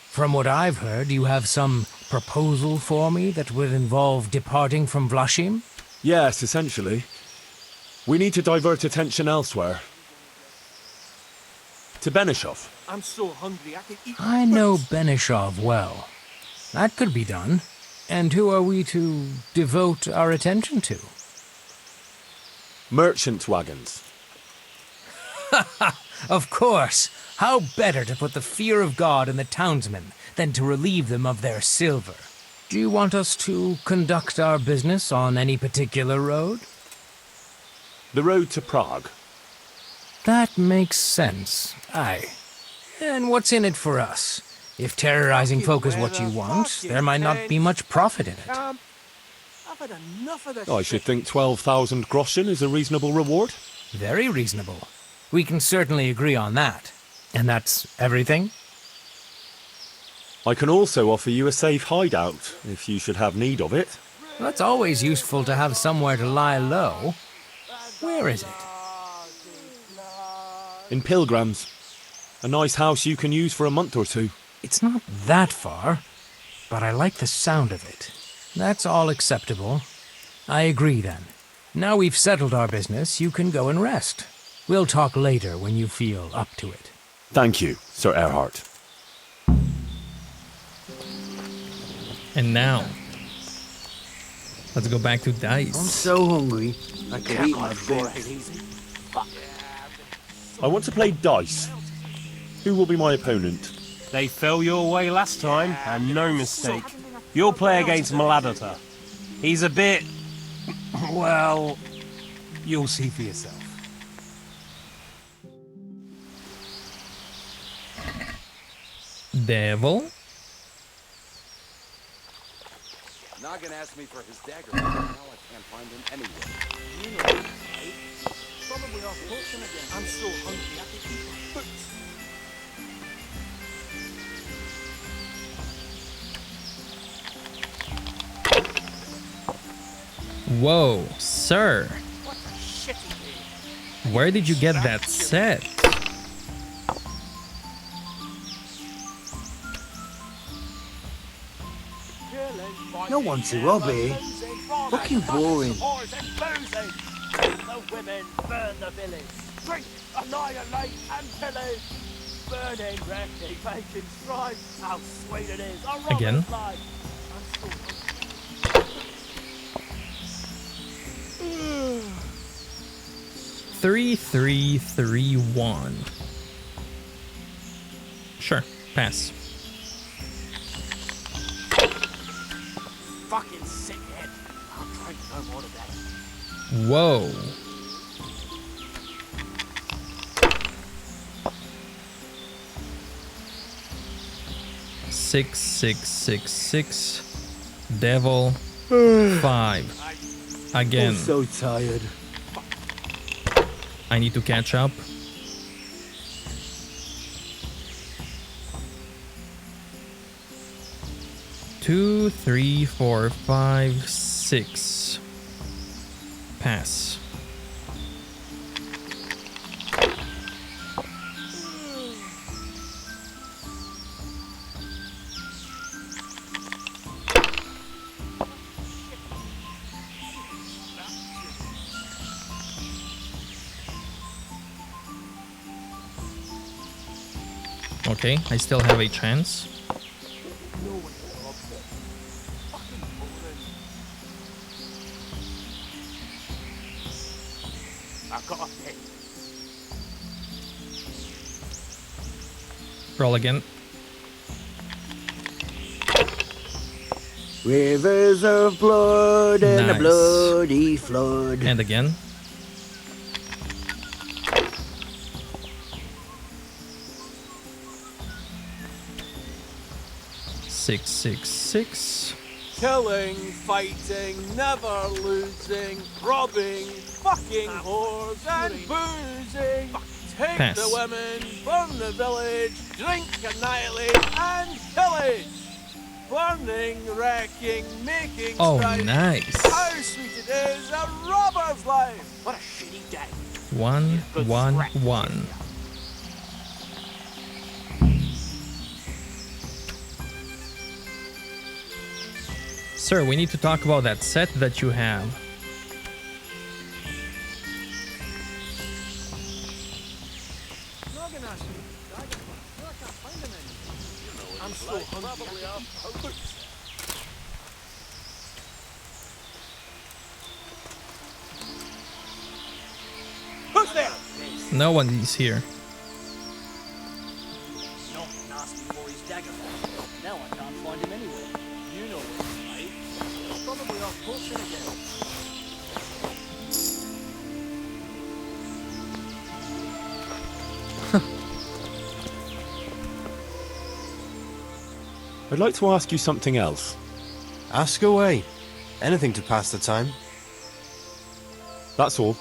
From what I've heard, you have some proposal for me that would involve departing from Vlashim? Yes, essentially. We need to divert attention elsewhere. To Benishov. I'm so hungry I could eat. I know Benishov well. That could be done. And who are we to devote our attention to? Merchant wagons. Of course. How better to put the fear of God in the townsmen than to relieve them of their silver? Do you want us to conduct our business on any particular road? The road to Prague. That makes sense. Aye. And what's in it for us? If terrorizing folk is what you want, there might not be much profit in it. I've had enough of this I should think 12,000 groschen is a reasonable reward. Very reasonable. We can certainly agree on that. And that's everything? I can also offer you a safe hideout, if you should have need of it. That's always useful to have somewhere to lie low. Where is it? In Pilgrims. A nice house you can use for a month or two. It's not that far, but I like the sound of it. That's all acceptable. I agree then. Now we've settled our business, you can go and rest. We'll talk later when you feel up to it. Thank you, Sir Earhart. And now, let's go back to dice. I'm so hungry, I could eat my forehead bits. easy. I want to play dice. Who will be my opponent? They fell your way last time, and no mistake. You'll play against Maladota. He's a bit... well... you'll see for yourself. Devil. Noggin asked me for his dagger, but now I can't find him anywhere. Probably off potion again. I'm so hungry I could eat my boots. Whoa, sir. What a shitty game. Where did you get that set? No one to rob here. Fucking boring. The women burn the village. Drink, annihilate, and pillage. Burning, wrecking, making strife. How sweet it is. A Again. robber's life. 3331. Sure, pass. Fucking sickhead. I'll drink no more of that. Whoa. Six, 6, devil, 5. Again. I'm so tired. I need to catch up. Two, 3, 4, 5, 6. Pass. Okay, I still have a chance. I've got a pick. Roll again. Rivers of blood and a Nice. bloody flood. And again. Six, 6. Killing, fighting, never losing, robbing, fucking whores and boozing. Take Pass. the women, burn the village, drink, annihilate, and pillage. Burning, wrecking, making Oh, strife. nice. How sweet it is, a robber's life. What a shitty day. 1, 1, 1. Sir, we need to talk about that set that you have. I'm so hungry. Who's there? No one is here. Nothing asked me for his dagger. Now I can't find him anywhere. You know where he's made. Probably off pushing again. I'd like to ask you something else. Ask away. Anything to pass the time. That's all.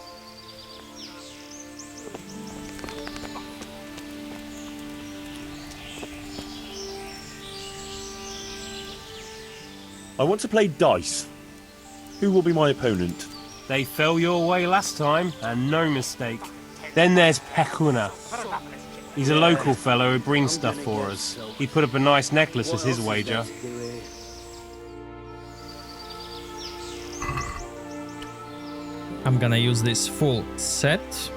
I want to play dice. Who will be my opponent? They fell your way last time, and no mistake. Then there's Pekuna. He's a local fellow who brings stuff for us. He put up a nice necklace as his wager. I'm gonna use this full set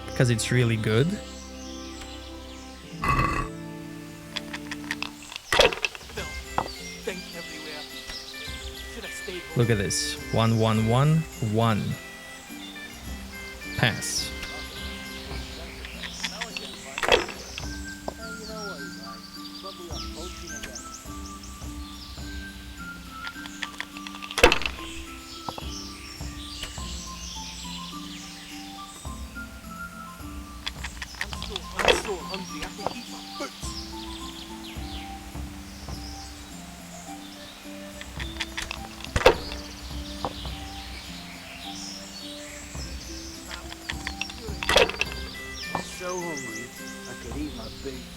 because it's really good. Look at this. 1, 1, 1, 1. Pass. I'm so hungry. I can eat my boots. I'm so hungry, I could eat my boots.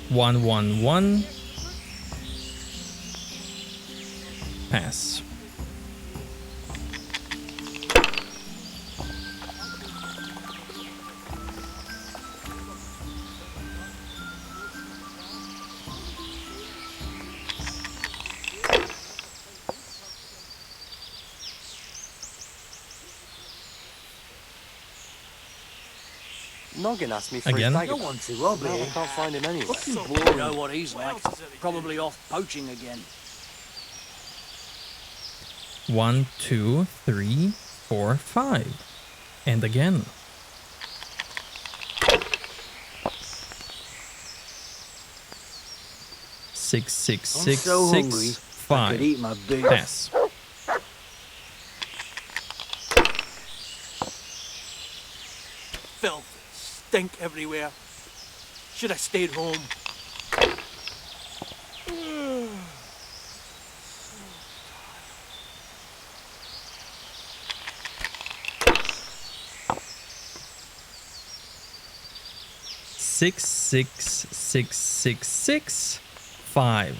1, 1, 1. Pass. Noggin asked me for Again? his dagger. No one to rob Now I here. can't find him anywhere. Fucking boring. You know what he's like. Probably off poaching again. 1, 2, 3, 4, 5. And again. Six, six, I'm six, so six, hungry, I 5. could eat my boots. Pass. Filth, stink everywhere. Should have stayed home. Six, six, six, six, six, 5.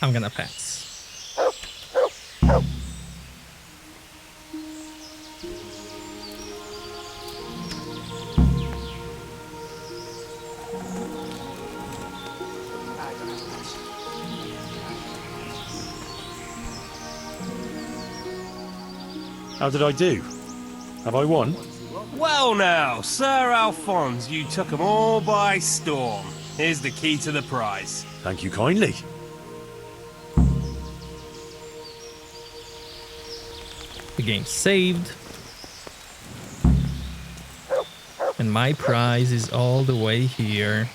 I'm gonna pass. How did I do? Have I won? Well now, Sir Alphonse, you took 'em all by storm. Here's the key to the prize. Thank you kindly. The game's saved. And my prize is all the way here.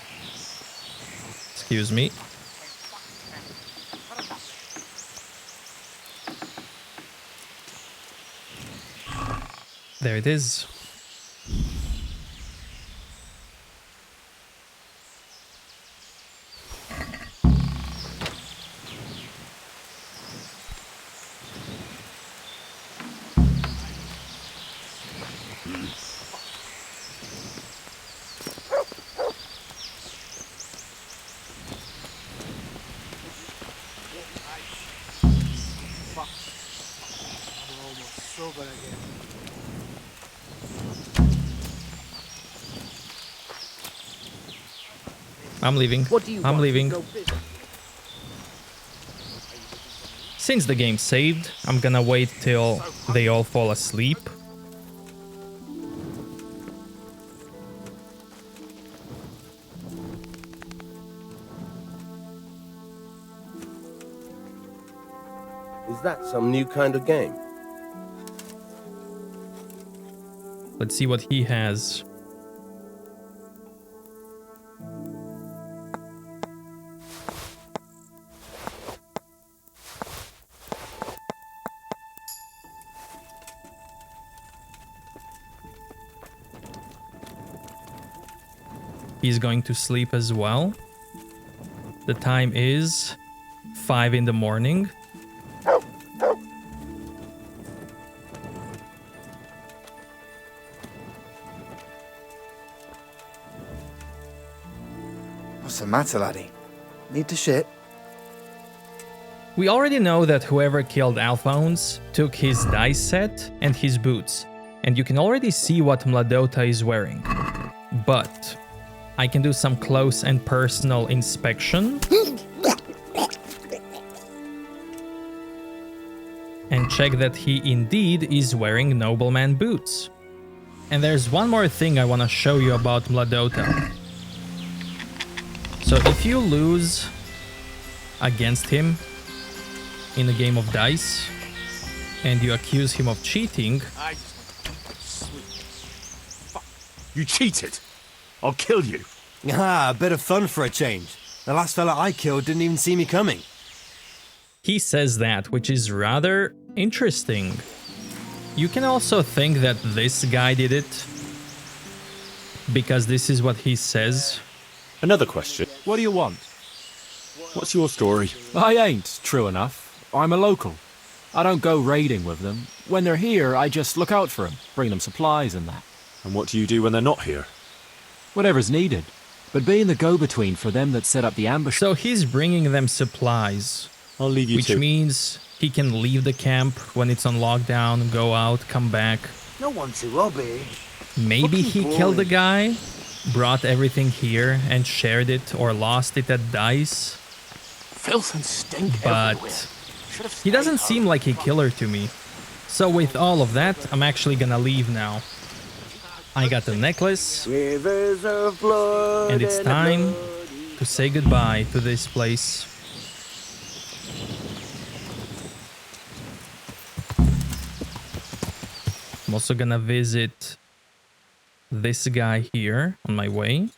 Excuse me. There it is. Sober again. I'm leaving. I'm leaving. Since the game's saved, I'm gonna wait till they all fall asleep. Is that some new kind of game? Let's see what he has. He's going to sleep as well. The time is 5 in the morning. What's the matter, laddie? Need to shit? We already know that whoever killed Alphonse took his dice set and his boots, and you can already see what Mladota is wearing. But I can do some close and personal inspection and check that he indeed is wearing nobleman boots. And there's one more thing I want to show you about Mladota. So if you lose against him in a game of dice and you accuse him of cheating, You cheated. I'll kill you. Ah, a bit of fun for a change. The last fella I killed didn't even see me coming. he says that, which is rather interesting. You can also think that this guy did it because this is what he says. Another question. What do you want? What's your story? I ain't, true enough. I'm a local. I don't go raiding with them. When they're here, I just look out for them, bring them supplies and that. And what do you do when they're not here? Whatever's needed. But being the go-between for them that set up the ambush... So he's bringing them supplies. I'll leave you Which to. means he can leave the camp when it's on lockdown, go out, come back. No one to rob here. Maybe he Fucking killed the boring. guy, brought everything here and shared it or lost it at dice. Filth and stink But he doesn't seem like a killer to me. So with all of that, I'm actually gonna leave now. I got the necklace, Rivers of blood and it's time to say goodbye to this place. I'm also gonna visit this guy here on my way.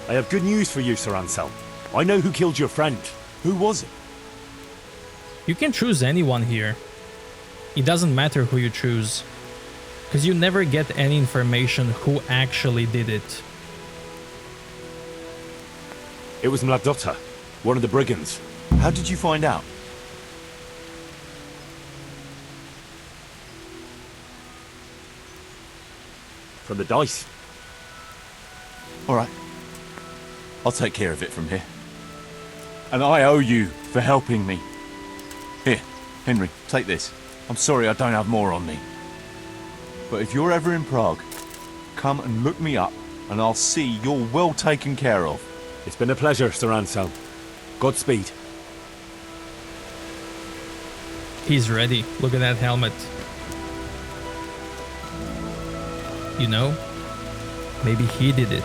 I have good news for you, Sir Anselm. I know who killed your friend. Who was it? You can choose anyone here. It doesn't matter who you choose, because you never get any information who actually did it. It was Mladotta, one of the brigands. How did you find out? From the dice. All right. I'll take care of it from here. And I owe you for helping me. Here, Henry, take this. I'm sorry I don't have more on me. But if you're ever in Prague, come and look me up and I'll see you're well taken care of. It's been a pleasure, Sir Anselm. Godspeed. He's ready. Look at that helmet. You know, maybe he did it.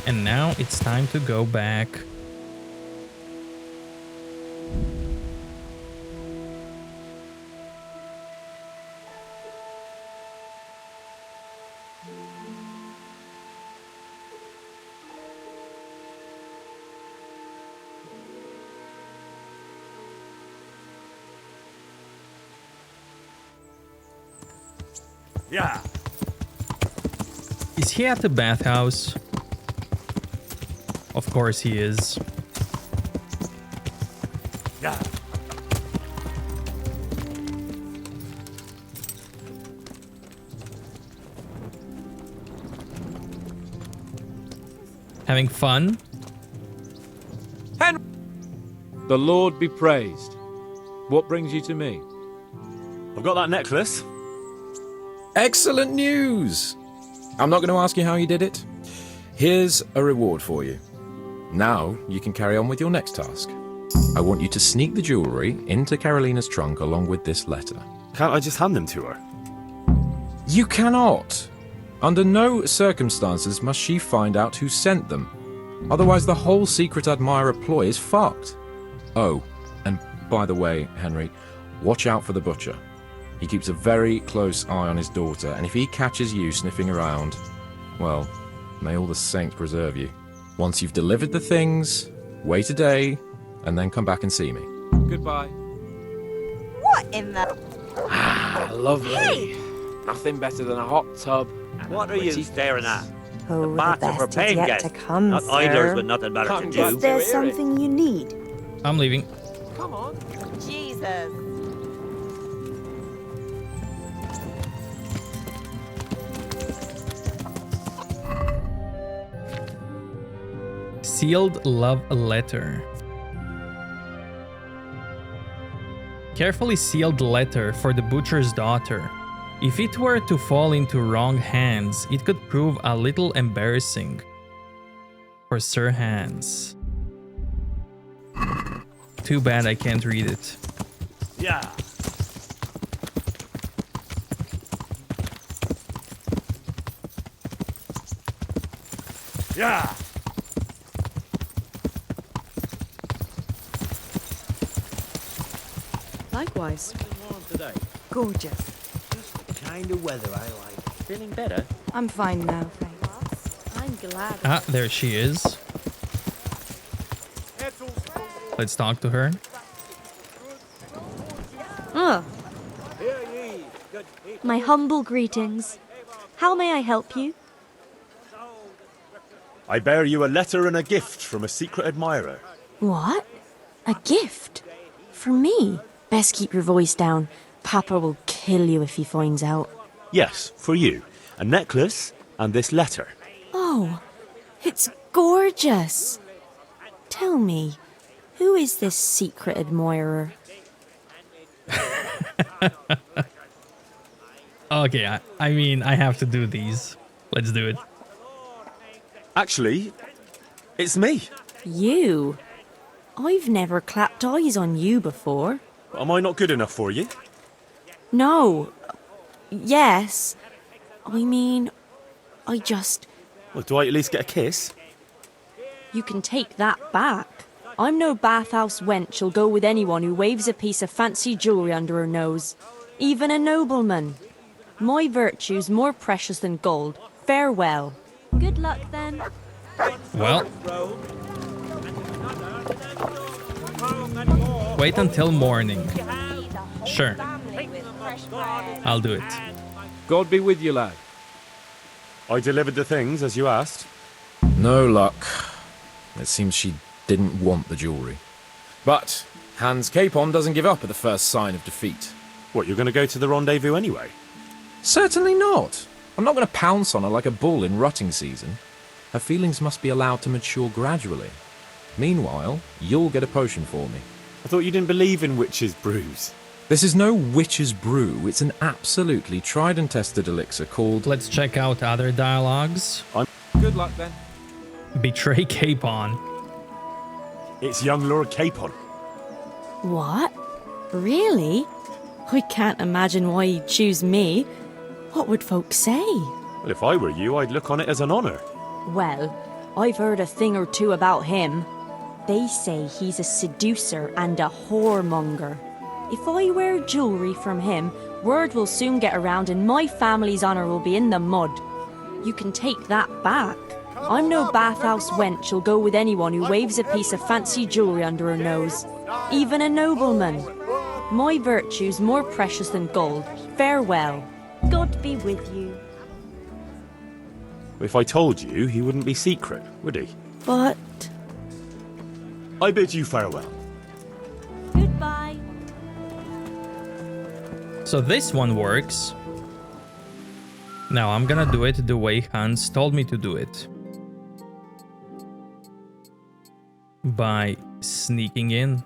And now it's time to go back. Yeah. Is he at the bathhouse? Of course he is. Yeah. Having fun? The Lord be praised. What brings you to me? I've got that necklace. Excellent news! I'm not going to ask you how you did it. Here's a reward for you. Now you can carry on with your next task. I want you to sneak the jewellery into Carolina's trunk along with this letter. Can't I just hand them to her? You cannot! Under no circumstances must she find out who sent them. Otherwise the whole secret admirer ploy is fucked. Oh, and by the way, Henry, watch out for the butcher. He keeps a very close eye on his daughter, and if he catches you sniffing around, well, may all the saints preserve you. Once you've delivered the things, wait a day, and then come back and see me. Goodbye. What in the... Ah, lovely. Hey! Nothing better than a hot tub. What are you staring at? Oh, the baths are for best is paying yet guests, to come, not sir. idlers with nothing better to do. Is there something you need? I'm leaving. Come on. Jesus. Sealed love letter. Carefully sealed letter for the butcher's daughter. If it were to fall into wrong hands, it could prove a little embarrassing for Sir Hans. Too bad I can't read it. Yeah. Yeah. Likewise. Today. Gorgeous. Just the kind of weather I like. Feeling better? I'm fine now, thanks. I'm glad. Ah, there she is. Let's talk to her. Ah. My humble greetings. How may I help you? I bear you a letter and a gift from a secret admirer. What? A gift? For me? Best keep your voice down. Papa will kill you if he finds out. Yes, for you. A necklace and this letter. Oh, it's gorgeous. Tell me, who is this secret admirer? Okay, I mean, I have to do these. Let's do it. Actually, it's me. You? I've never clapped eyes on you before. Am I not good enough for you? No. Yes. I mean, I just... Well, do I at least get a kiss? You can take that back. I'm no bathhouse wench who'll go with anyone who waves a piece of fancy jewellery under her nose. Even a nobleman. My virtue's more precious than gold. Farewell. Good luck, then. Well. Wait until morning. Sure. I'll do it. God be with you, lad. I delivered the things as you asked. No luck. It seems she didn't want the jewellery. But Hans Capon doesn't give up at the first sign of defeat. What, you're going to go to the rendezvous anyway? Certainly not. I'm not going to pounce on her like a bull in rutting season. Her feelings must be allowed to mature gradually. Meanwhile, you'll get a potion for me. I thought you didn't believe in witches' brews. This is no witch's brew. It's an absolutely tried and tested elixir called... Let's check out other dialogues. Good luck, then. Betray Capon. It's young Lord Capon. What? Really? I can't imagine why he'd choose me. What would folks say? Well, if I were you, I'd look on it as an honour. Well, I've heard a thing or two about him. They say he's a seducer and a whoremonger. If I wear jewellery from him, word will soon get around and my family's honour will be in the mud. You can take that back. I'm no bathhouse wench who'll go with anyone who waves a piece of fancy jewellery under her nose. Even a nobleman. My virtue's more precious than gold. Farewell. God be with you. If I told you, he wouldn't be secret, would he? But... I bid you farewell. Goodbye. So this one works. Now I'm gonna do it the way Hans told me to do it. By sneaking in.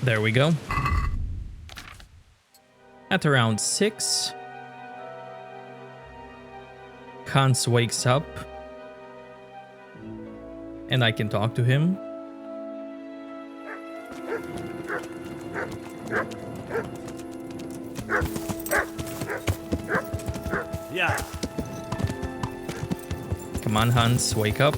There we go. At around 6, Hans wakes up and I can talk to him. Yeah. Come on, Hans, wake up.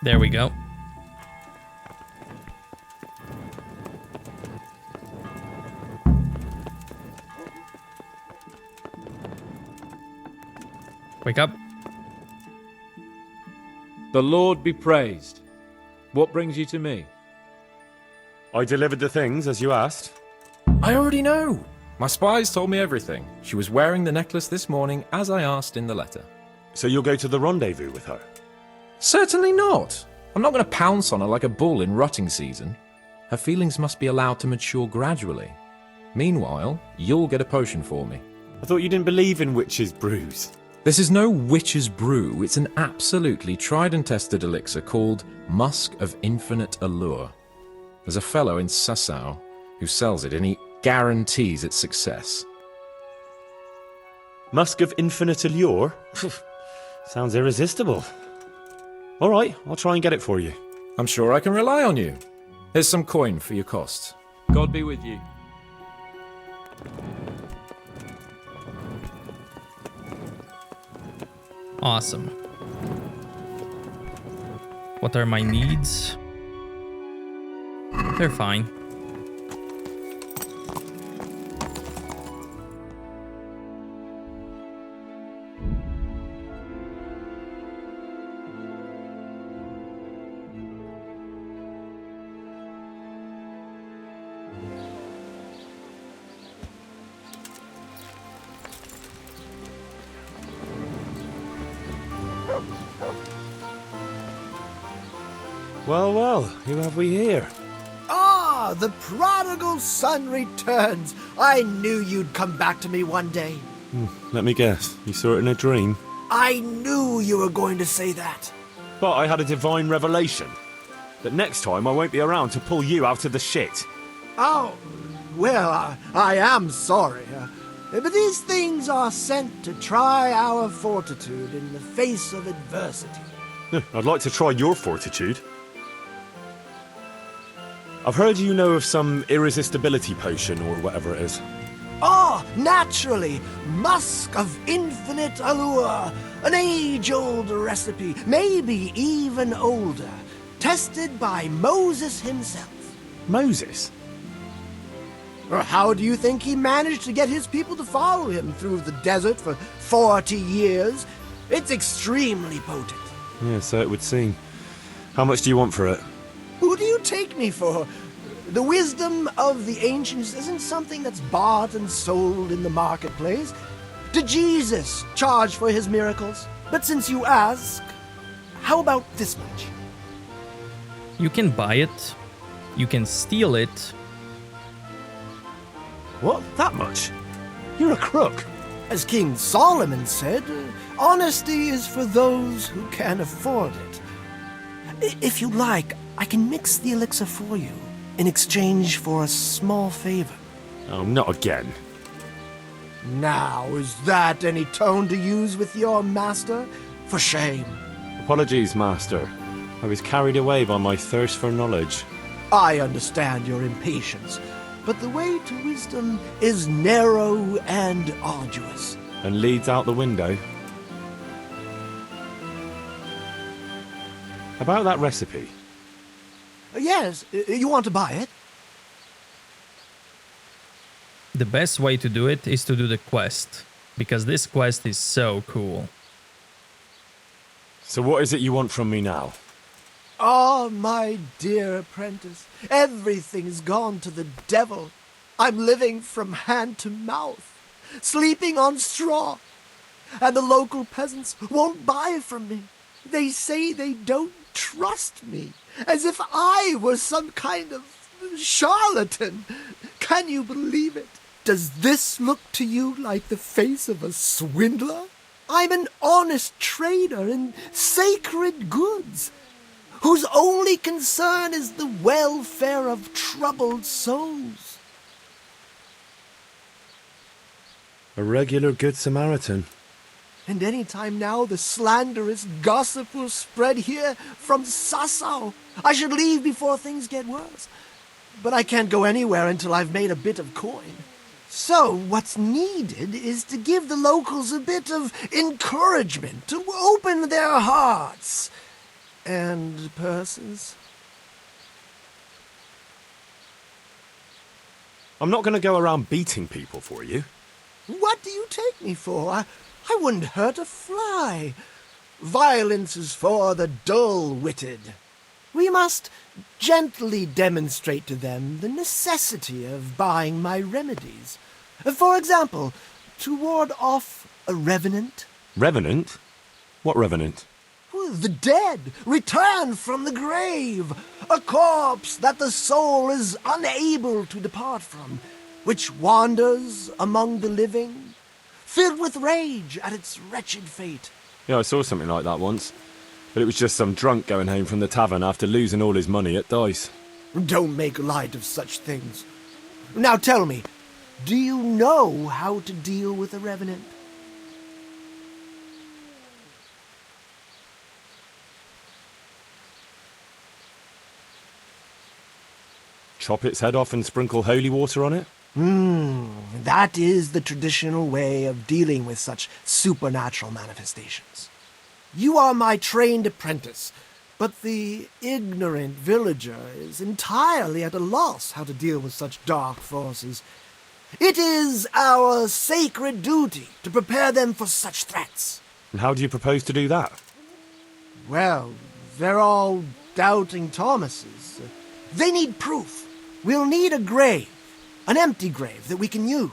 There we go. Wake up. The Lord be praised. What brings you to me? I delivered the things as you asked. I already know. My spies told me everything. She was wearing the necklace this morning as I asked in the letter. So you'll go to the rendezvous with her? Certainly not. I'm not going to pounce on her like a bull in rutting season. Her feelings must be allowed to mature gradually. Meanwhile, you'll get a potion for me. I thought you didn't believe in witches' brews. This is no witch's brew. It's an absolutely tried and tested elixir called Musk of Infinite Allure. There's a fellow in Sassau who sells it and he guarantees its success. Musk of Infinite Allure? Sounds irresistible. All right, I'll try and get it for you. I'm sure I can rely on you. Here's some coin for your costs. God be with you. Awesome. What are my needs? They're fine. Well, well, who have we here? Ah, the prodigal son returns. I knew you'd come back to me one day. Let me guess, you saw it in a dream? I knew you were going to say that. But I had a divine revelation. That next time I won't be around to pull you out of the shit. Oh, well, I am sorry. But these things are sent to try our fortitude in the face of adversity. I'd like to try your fortitude. I've heard you know of some irresistibility potion or whatever it is. Ah, naturally! Musk of Infinite Allure! An age-old recipe, maybe even older. Tested by Moses himself. Moses? How do you think he managed to get his people to follow him through the desert for 40 years? It's extremely potent. Yeah, so it would seem. How much do you want for it? Who do you take me for? The wisdom of the ancients isn't something that's bought and sold in the marketplace. Did Jesus charge for his miracles? But since you ask, how about this much? You can buy it. You can steal it. What? That much? You're a crook. As King Solomon said, honesty is for those who can afford it. If you like, I can mix the elixir for you in exchange for a small favor. Oh, not again. Now, is that any tone to use with your master? For shame. Apologies, master. I was carried away by my thirst for knowledge. I understand your impatience, but the way to wisdom is narrow and arduous. And leads out the window. About that recipe. Yes, you want to buy it? The best way to do it is to do the quest, because this quest is so cool. So what is it you want from me now? Ah, my dear apprentice, everything's gone to the devil. I'm living from hand to mouth, sleeping on straw, and the local peasants won't buy from me. They say they don't trust me, as if I were some kind of charlatan. Can you believe it? Does this look to you like the face of a swindler? I'm an honest trader in sacred goods, whose only concern is the welfare of troubled souls. A regular good Samaritan. And any time now the slanderous gossip will spread here from Sassau. I should leave before things get worse. But I can't go anywhere until I've made a bit of coin. So what's needed is to give the locals a bit of encouragement, to open their hearts and purses. I'm not going to go around beating people for you. What do you take me for? I wouldn't hurt a fly. Violence is for the dull-witted. We must gently demonstrate to them the necessity of buying my remedies. For example, to ward off a revenant. Revenant? What revenant? The dead return from the grave, a corpse that the soul is unable to depart from, which wanders among the living, filled with rage at its wretched fate. Yeah, I saw something like that once. But it was just some drunk going home from the tavern after losing all his money at dice. Don't make light of such things. Now tell me, do you know how to deal with a revenant? Chop its head off and sprinkle holy water on it? That is the traditional way of dealing with such supernatural manifestations. You are my trained apprentice, but the ignorant villager is entirely at a loss how to deal with such dark forces. It is our sacred duty to prepare them for such threats. And how do you propose to do that? Well, they're all doubting Thomases. They need proof. We'll need a grave, an empty grave that we can use.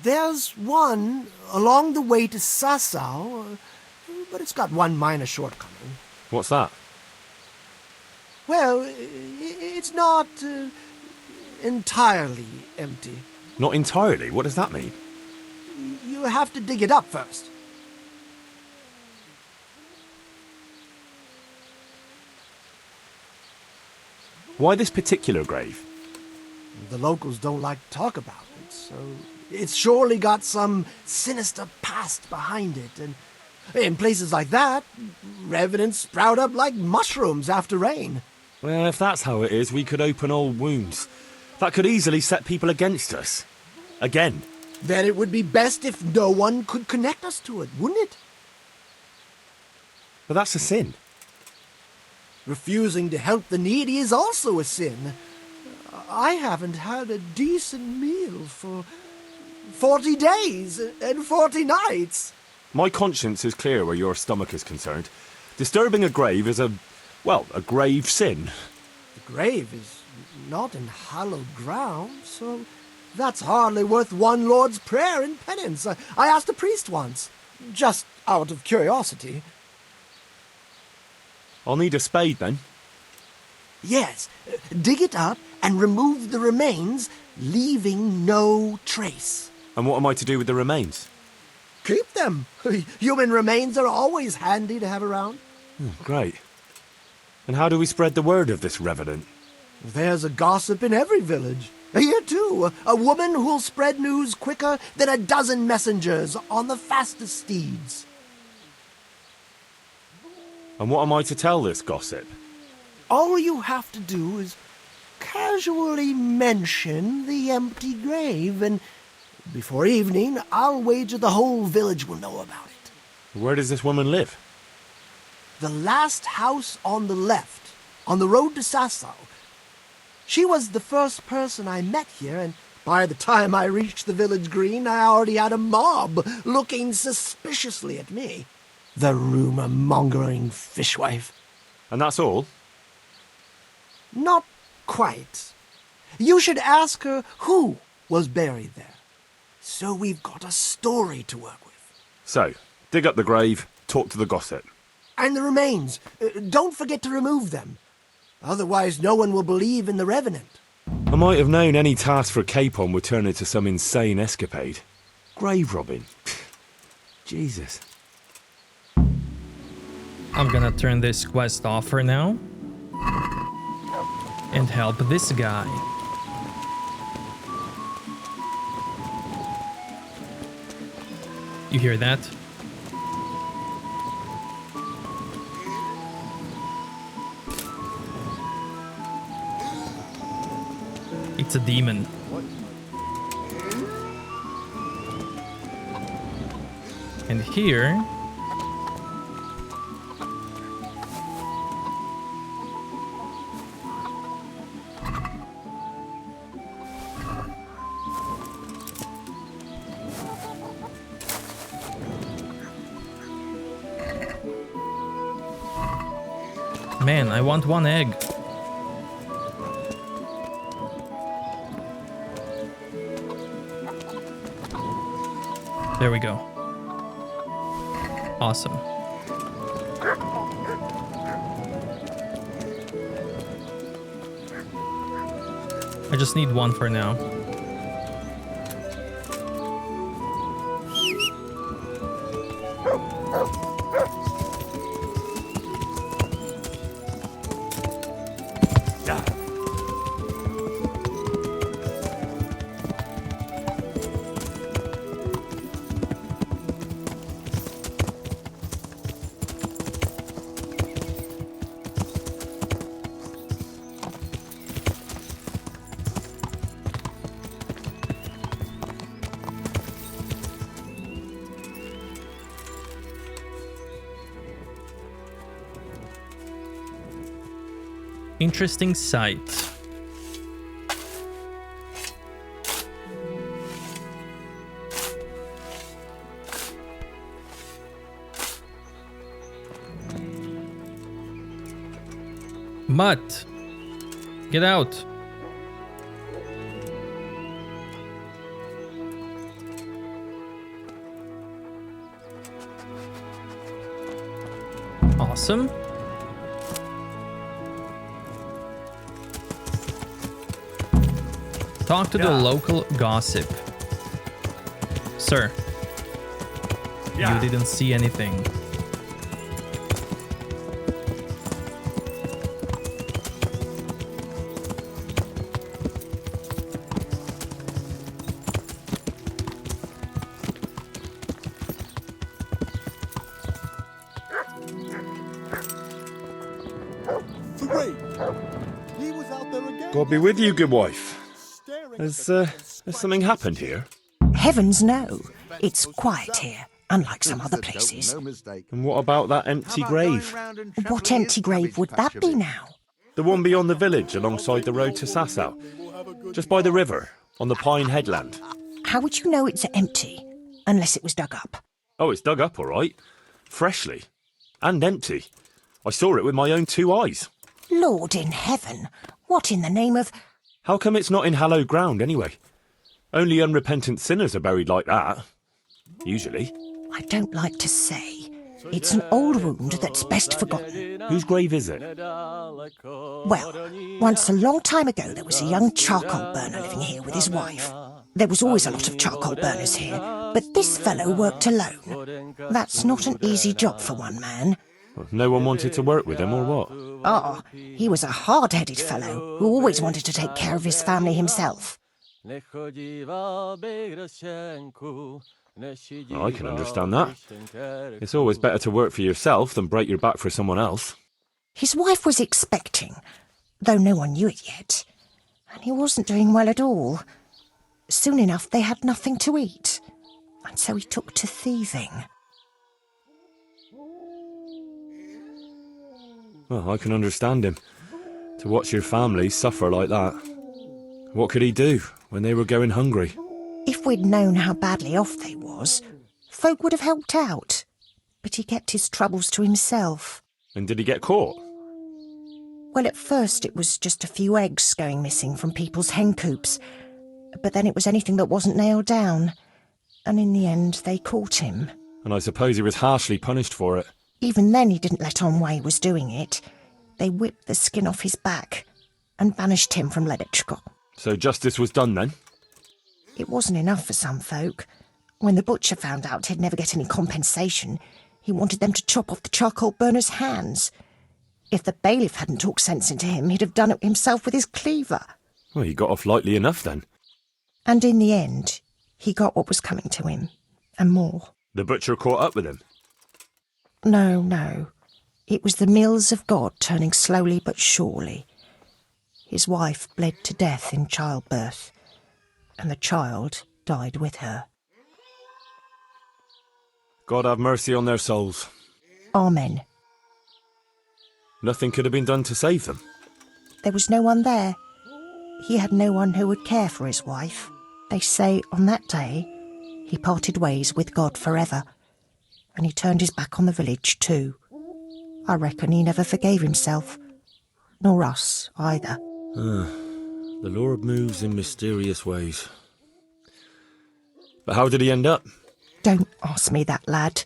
There's one along the way to Sasau, but it's got one minor shortcoming. What's that? Well, it's not entirely empty. Not entirely? What does that mean? You have to dig it up first. Why this particular grave? The locals don't like to talk about it, so it's surely got some sinister past behind it, and in places like that, revenants sprout up like mushrooms after rain. Well, if that's how it is, we could open old wounds. That could easily set people against us. Again. Then it would be best if no one could connect us to it, wouldn't it? But that's a sin. Refusing to help the needy is also a sin. I haven't had a decent meal for 40 days and 40 nights. My conscience is clear where your stomach is concerned. Disturbing a grave is a grave sin. The grave is not in hallowed ground, so that's hardly worth one Lord's Prayer in penance. I asked a priest once, just out of curiosity. I'll need a spade then. Yes, dig it up and remove the remains, leaving no trace. And what am I to do with the remains? Keep them. Human remains are always handy to have around. Great. And how do we spread the word of this revenant? There's a gossip in every village. Here, too, a woman who'll spread news quicker than a dozen messengers on the fastest steeds. And what am I to tell this gossip? All you have to do is casually mention the empty grave, and before evening, I'll wager the whole village will know about it. Where does this woman live? The last house on the left, on the road to Sasau. She was the first person I met here, and by the time I reached the village green, I already had a mob looking suspiciously at me. The rumor-mongering fishwife. And that's all? Not quite. You should ask her who was buried there. So we've got a story to work with. So, dig up the grave, talk to the gossip. And the remains. Don't forget to remove them. Otherwise, no one will believe in the revenant. I might have known any task for Capon would turn into some insane escapade. Grave robbing. Jesus. I'm gonna turn this quest off for now. And help this guy. You hear that? It's a demon. And here... Man, I want one egg. There we go. Awesome. I just need one for now. Interesting sight. Mutt, get out. Awesome. Talk to the local gossip. Sir, you didn't see anything. God be with you, good wife. Has something happened here? Heavens no. It's quiet here, unlike some other places. And what about that empty grave? What empty grave would that be now? The one beyond the village, alongside the road to Sasau. Just by the river, on the Pine Headland. How would you know it's empty, unless it was dug up? Oh, it's dug up, all right. Freshly. And empty. I saw it with my own 2 eyes. Lord in heaven, what in the name of... How come it's not in hallowed ground, anyway? Only unrepentant sinners are buried like that. Usually. I don't like to say. It's an old wound that's best forgotten. Whose grave is it? Well, once a long time ago there was a young charcoal burner living here with his wife. There was always a lot of charcoal burners here, but this fellow worked alone. That's not an easy job for one man. No one wanted to work with him, or what? Oh, he was a hard-headed fellow who always wanted to take care of his family himself. I can understand that. It's always better to work for yourself than break your back for someone else. His wife was expecting, though no one knew it yet. And he wasn't doing well at all. Soon enough they had nothing to eat. And so he took to thieving. Well, I can understand him. To watch your family suffer like that. What could he do when they were going hungry? If we'd known how badly off they was, folk would have helped out. But he kept his troubles to himself. And did he get caught? Well, at first it was just a few eggs going missing from people's hen coops. But then it was anything that wasn't nailed down. And in the end, they caught him. And I suppose he was harshly punished for it. Even then he didn't let on why he was doing it. They whipped the skin off his back and banished him from Ledechko. So justice was done then? It wasn't enough for some folk. When the butcher found out he'd never get any compensation, he wanted them to chop off the charcoal burner's hands. If the bailiff hadn't talked sense into him, he'd have done it himself with his cleaver. Well, he got off lightly enough then. And in the end, he got what was coming to him, and more. The butcher caught up with him? No. It was the mills of God turning slowly but surely. His wife bled to death in childbirth, and the child died with her. God have mercy on their souls. Amen. Nothing could have been done to save them. There was no one there. He had no one who would care for his wife. They say on that day he parted ways with God forever, and he turned his back on the village too. I reckon he never forgave himself. Nor us, either. The Lord moves in mysterious ways. But how did he end up? Don't ask me that, lad.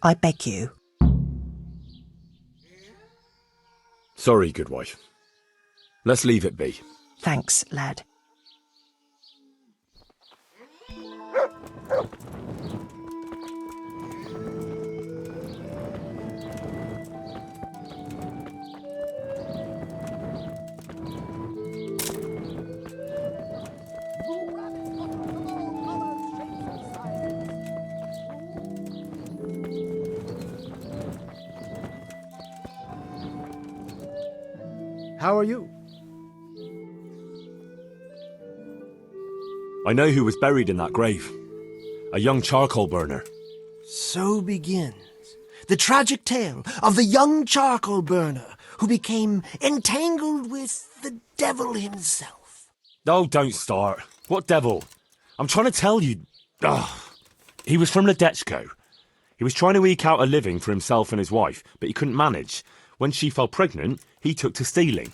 I beg you. Sorry, good wife. Let's leave it be. Thanks, lad. How are you? I know who was buried in that grave. A young charcoal burner. So begins the tragic tale of the young charcoal burner who became entangled with the devil himself. Oh, don't start. What devil? I'm trying to tell you. He was from Ledechko. He was trying to eke out a living for himself and his wife, but he couldn't manage. When she fell pregnant, he took to stealing.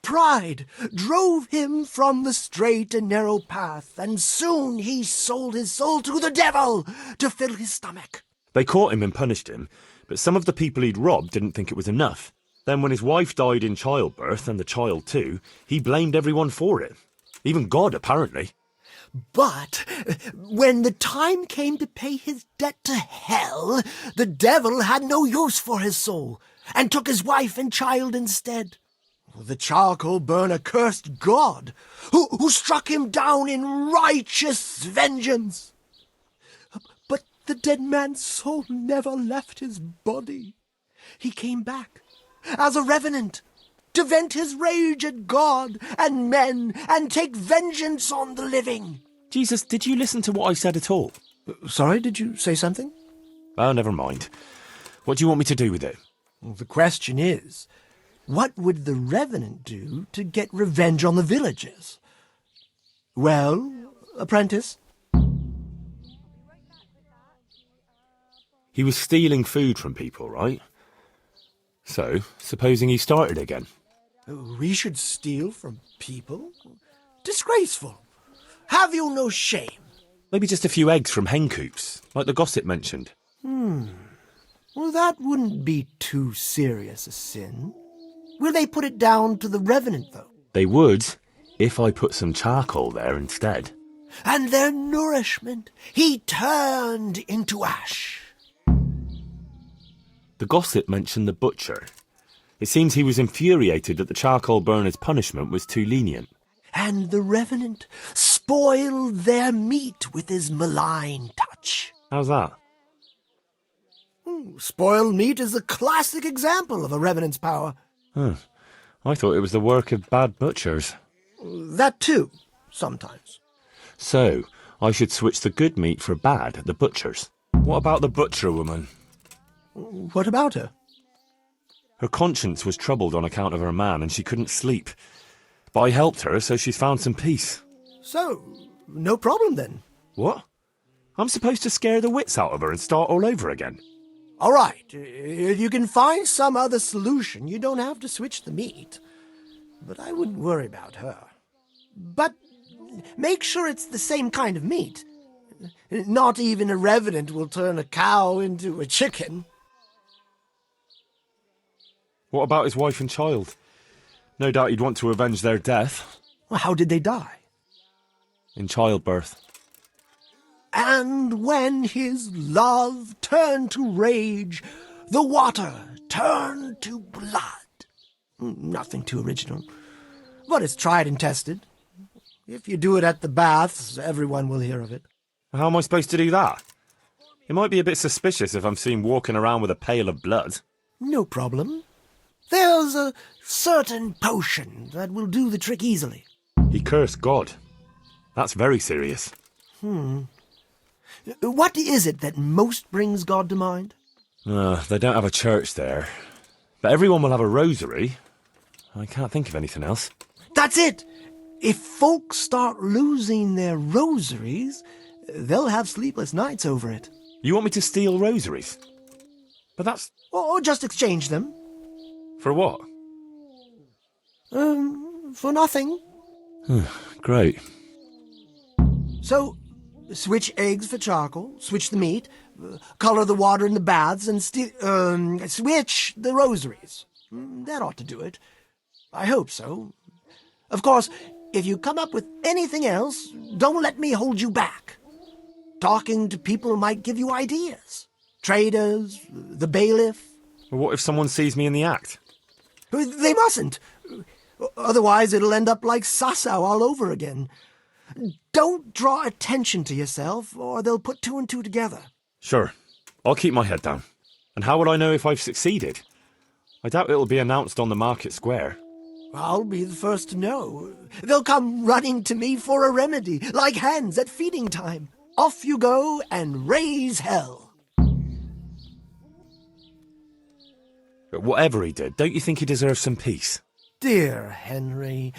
Pride drove him from the straight and narrow path, and soon he sold his soul to the devil to fill his stomach. They caught him and punished him, but some of the people he'd robbed didn't think it was enough. Then when his wife died in childbirth, and the child too, he blamed everyone for it. Even God, apparently. But when the time came to pay his debt to hell, the devil had no use for his soul, and took his wife and child instead. The charcoal burner cursed God, who struck him down in righteous vengeance. But the dead man's soul never left his body. He came back as a revenant to vent his rage at God and men and take vengeance on the living. Jesus, did you listen to what I said at all? Sorry, did you say something? Oh, never mind. What do you want me to do with it? The question is, what would the revenant do to get revenge on the villagers? Well, apprentice? He was stealing food from people, right? So, supposing he started again. We should steal from people? Disgraceful. Have you no shame? Maybe just a few eggs from hen coops, like the gossip mentioned. Well, that wouldn't be too serious a sin. Will they put it down to the revenant, though? They would, if I put some charcoal there instead. And their nourishment he turned into ash. The gossip mentioned the butcher. It seems he was infuriated that the charcoal burner's punishment was too lenient. And the revenant spoiled their meat with his malign touch. How's that? Spoiled meat is a classic example of a revenant's power. I thought it was the work of bad butchers. That too, sometimes. So, I should switch the good meat for bad at the butcher's. What about the butcher woman? What about her? Her conscience was troubled on account of her man and she couldn't sleep. But I helped her, so she's found some peace. So, no problem then. What? I'm supposed to scare the wits out of her and start all over again? All right, if you can find some other solution, you don't have to switch the meat. But I wouldn't worry about her. But make sure it's the same kind of meat. Not even a revenant will turn a cow into a chicken. What about his wife and child? No doubt he'd want to avenge their death. Well, how did they die? In childbirth. And when his love turned to rage, the water turned to blood. Nothing too original, but it's tried and tested. If you do it at the baths, everyone will hear of it. How am I supposed to do that? It might be a bit suspicious if I'm seen walking around with a pail of blood. No problem. There's a certain potion that will do the trick easily. He cursed God. That's very serious. What is it that most brings God to mind? They don't have a church there. But everyone will have a rosary. I can't think of anything else. That's it! If folks start losing their rosaries, they'll have sleepless nights over it. You want me to steal rosaries? But that's... Or just exchange them. For what? For nothing. Great. So, switch eggs for charcoal, switch the meat, color the water in the baths, and switch the rosaries. That ought to do it. I hope so. Of course, if you come up with anything else, don't let me hold you back. Talking to people might give you ideas. Traders, the bailiff. Well, what if someone sees me in the act? They mustn't. Otherwise, it'll end up like Sasau all over again. Don't draw attention to yourself, or they'll put two and two together. Sure. I'll keep my head down. And how will I know if I've succeeded? I doubt it'll be announced on the market square. I'll be the first to know. They'll come running to me for a remedy, like hens at feeding time. Off you go and raise hell. But whatever he did, don't you think he deserves some peace? Dear Henry,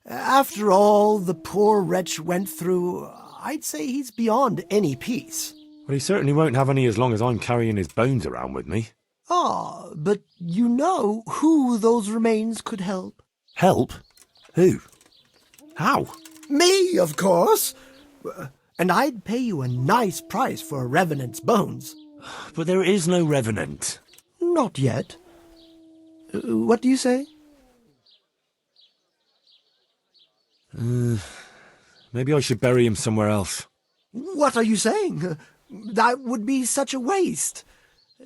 after all the poor wretch went through, I'd say he's beyond any peace. Well, he certainly won't have any as long as I'm carrying his bones around with me. Ah, but you know who those remains could help. Help? Who? How? Me, of course. And I'd pay you a nice price for a revenant's bones. But there is no revenant. Not yet. What do you say? Maybe I should bury him somewhere else. What are you saying? That would be such a waste.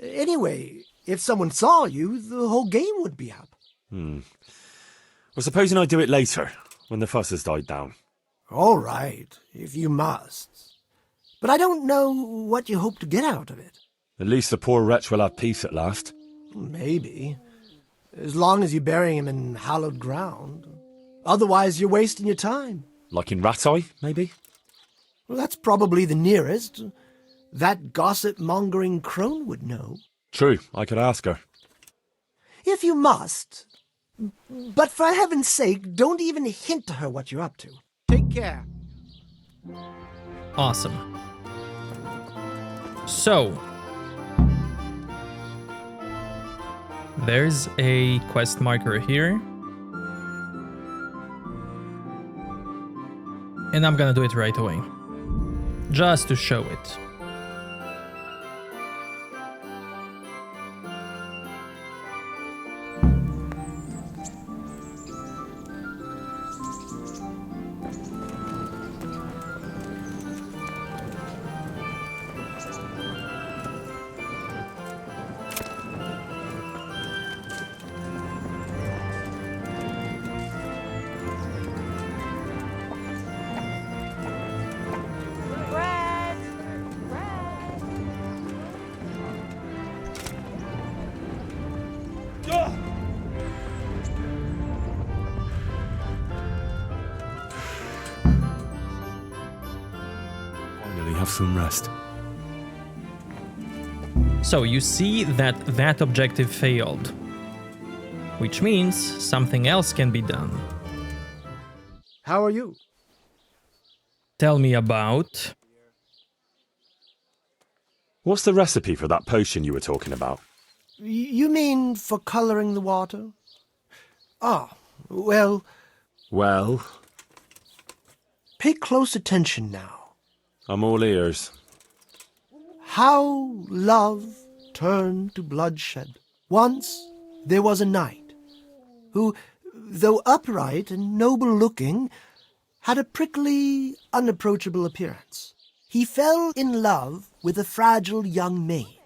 Anyway, if someone saw you, the whole game would be up. Well, supposing I do it later, when the fuss has died down. All right, if you must. But I don't know what you hope to get out of it. At least the poor wretch will have peace at last. Maybe. As long as you bury him in hallowed ground. Otherwise, you're wasting your time. Like in Rat-Eye, maybe? Well, that's probably the nearest. That gossip-mongering crone would know. True, I could ask her. If you must. But for heaven's sake, don't even hint to her what you're up to. Take care. Awesome. So, there's a quest marker here. And I'm gonna do it right away. Just to show it. Finally have some rest. So you see that that objective failed. Which means something else can be done. How are you? Tell me about... What's the recipe for that potion you were talking about? You mean for coloring the water? Ah, well... Well? Pay close attention now. I'm all ears. How love turned to bloodshed. Once there was a knight who, though upright and noble-looking, had a prickly, unapproachable appearance. He fell in love with a fragile young maid,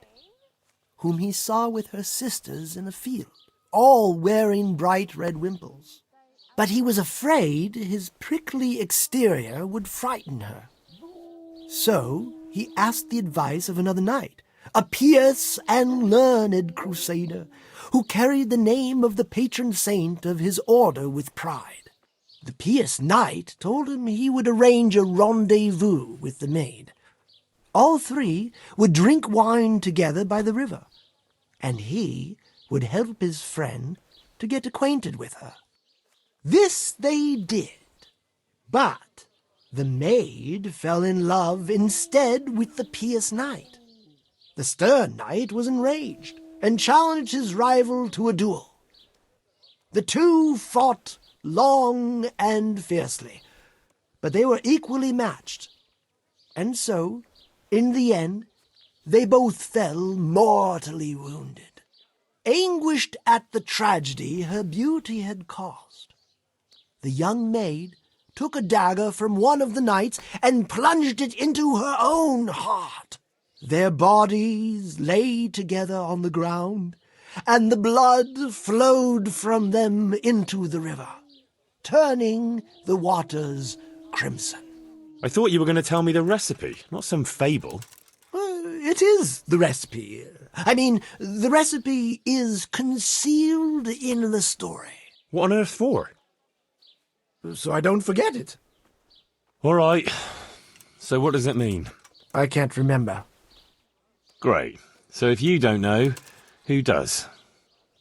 whom he saw with her sisters in a field, all wearing bright red wimples. But he was afraid his prickly exterior would frighten her. So he asked the advice of another knight, a pious and learned crusader, who carried the name of the patron saint of his order with pride. The pious knight told him he would arrange a rendezvous with the maid. All three would drink wine together by the river, and he would help his friend to get acquainted with her. This they did, but the maid fell in love instead with the pious knight. The stern knight was enraged and challenged his rival to a duel. The two fought long and fiercely, but they were equally matched. And so, in the end, they both fell mortally wounded, anguished at the tragedy her beauty had caused. The young maid took a dagger from one of the knights and plunged it into her own heart. Their bodies lay together on the ground, and the blood flowed from them into the river, turning the waters crimson. I thought you were going to tell me the recipe, not some fable. It is the recipe. I mean, the recipe is concealed in the story. What on earth for? So I don't forget it. All right. So what does it mean? I can't remember. Great. So if you don't know, who does?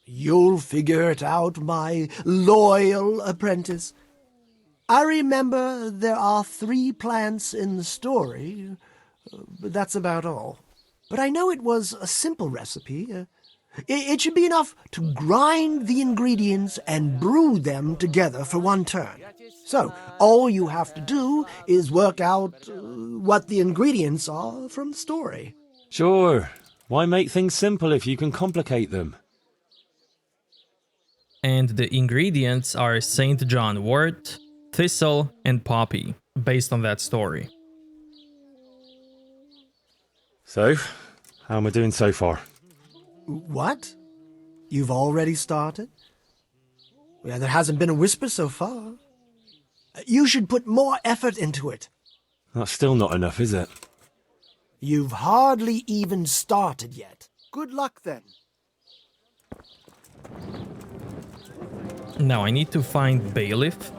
You'll figure it out, my loyal apprentice. I remember there are 3 plants in the story, but that's about all. But I know it was a simple recipe. It should be enough to grind the ingredients and brew them together for one turn. So, all you have to do is work out what the ingredients are from the story. Sure. Why make things simple if you can complicate them? And the ingredients are St. John wort, thistle, and poppy, based on that story. So, how am I doing so far? What? You've already started? Yeah, there hasn't been a whisper so far. You should put more effort into it. That's still not enough, is it? You've hardly even started yet. Good luck then. Now I need to find Bailiff.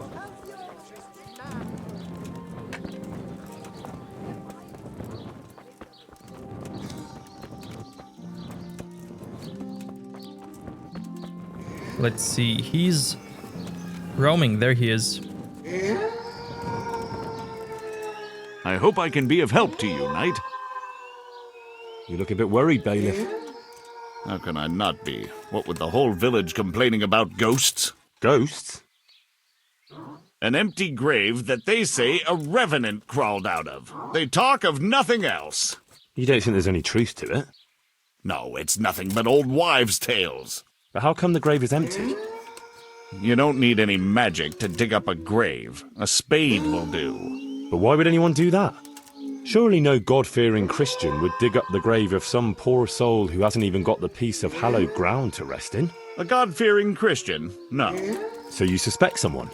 Let's see, he's roaming. There he is. I hope I can be of help to you, knight. You look a bit worried, Bailiff. How can I not be? What with the whole village complaining about ghosts? Ghosts? An empty grave that they say a revenant crawled out of. They talk of nothing else. You don't think there's any truth to it? No, it's nothing but old wives' tales. But how come the grave is empty? You don't need any magic to dig up a grave. A spade will do. But why would anyone do that? Surely no God-fearing Christian would dig up the grave of some poor soul who hasn't even got the piece of hallowed ground to rest in. A God-fearing Christian? No. So you suspect someone?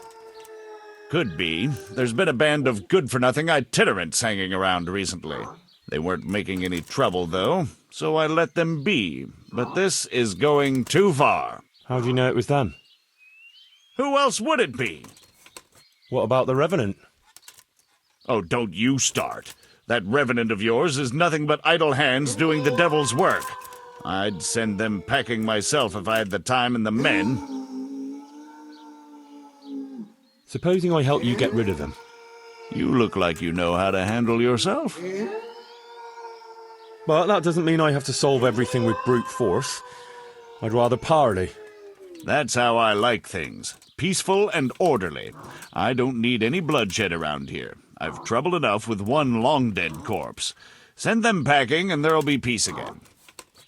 Could be. There's been a band of good-for-nothing itinerants hanging around recently. They weren't making any trouble, though, so I let them be. But this is going too far. How do you know it was them? Who else would it be? What about the Revenant? Oh, don't you start. That Revenant of yours is nothing but idle hands doing the devil's work. I'd send them packing myself if I had the time and the men. Supposing I help you get rid of them. You look like you know how to handle yourself. But that doesn't mean I have to solve everything with brute force. I'd rather parley. That's how I like things. Peaceful and orderly. I don't need any bloodshed around here. I've trouble enough with one long-dead corpse. Send them packing and there'll be peace again.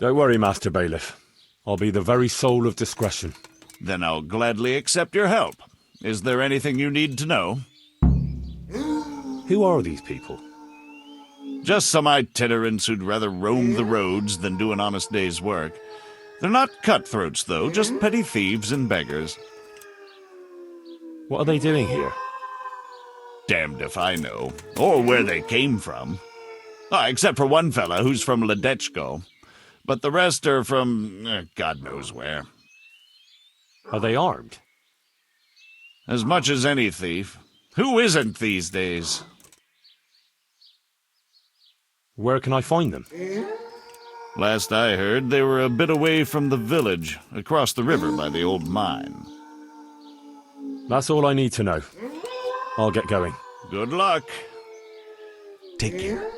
Don't worry, Master Bailiff. I'll be the very soul of discretion. Then I'll gladly accept your help. Is there anything you need to know? Who are these people? Just some itinerants who'd rather roam the roads than do an honest day's work. They're not cutthroats, though, just petty thieves and beggars. What are they doing here? Damned if I know, or where they came from. Except for one fella who's from Ledechko. But the rest are from God knows where. Are they armed? As much as any thief. Who isn't these days? Where can I find them? Last I heard, they were a bit away from the village, across the river by the old mine. That's all I need to know. I'll get going. Good luck. Take care.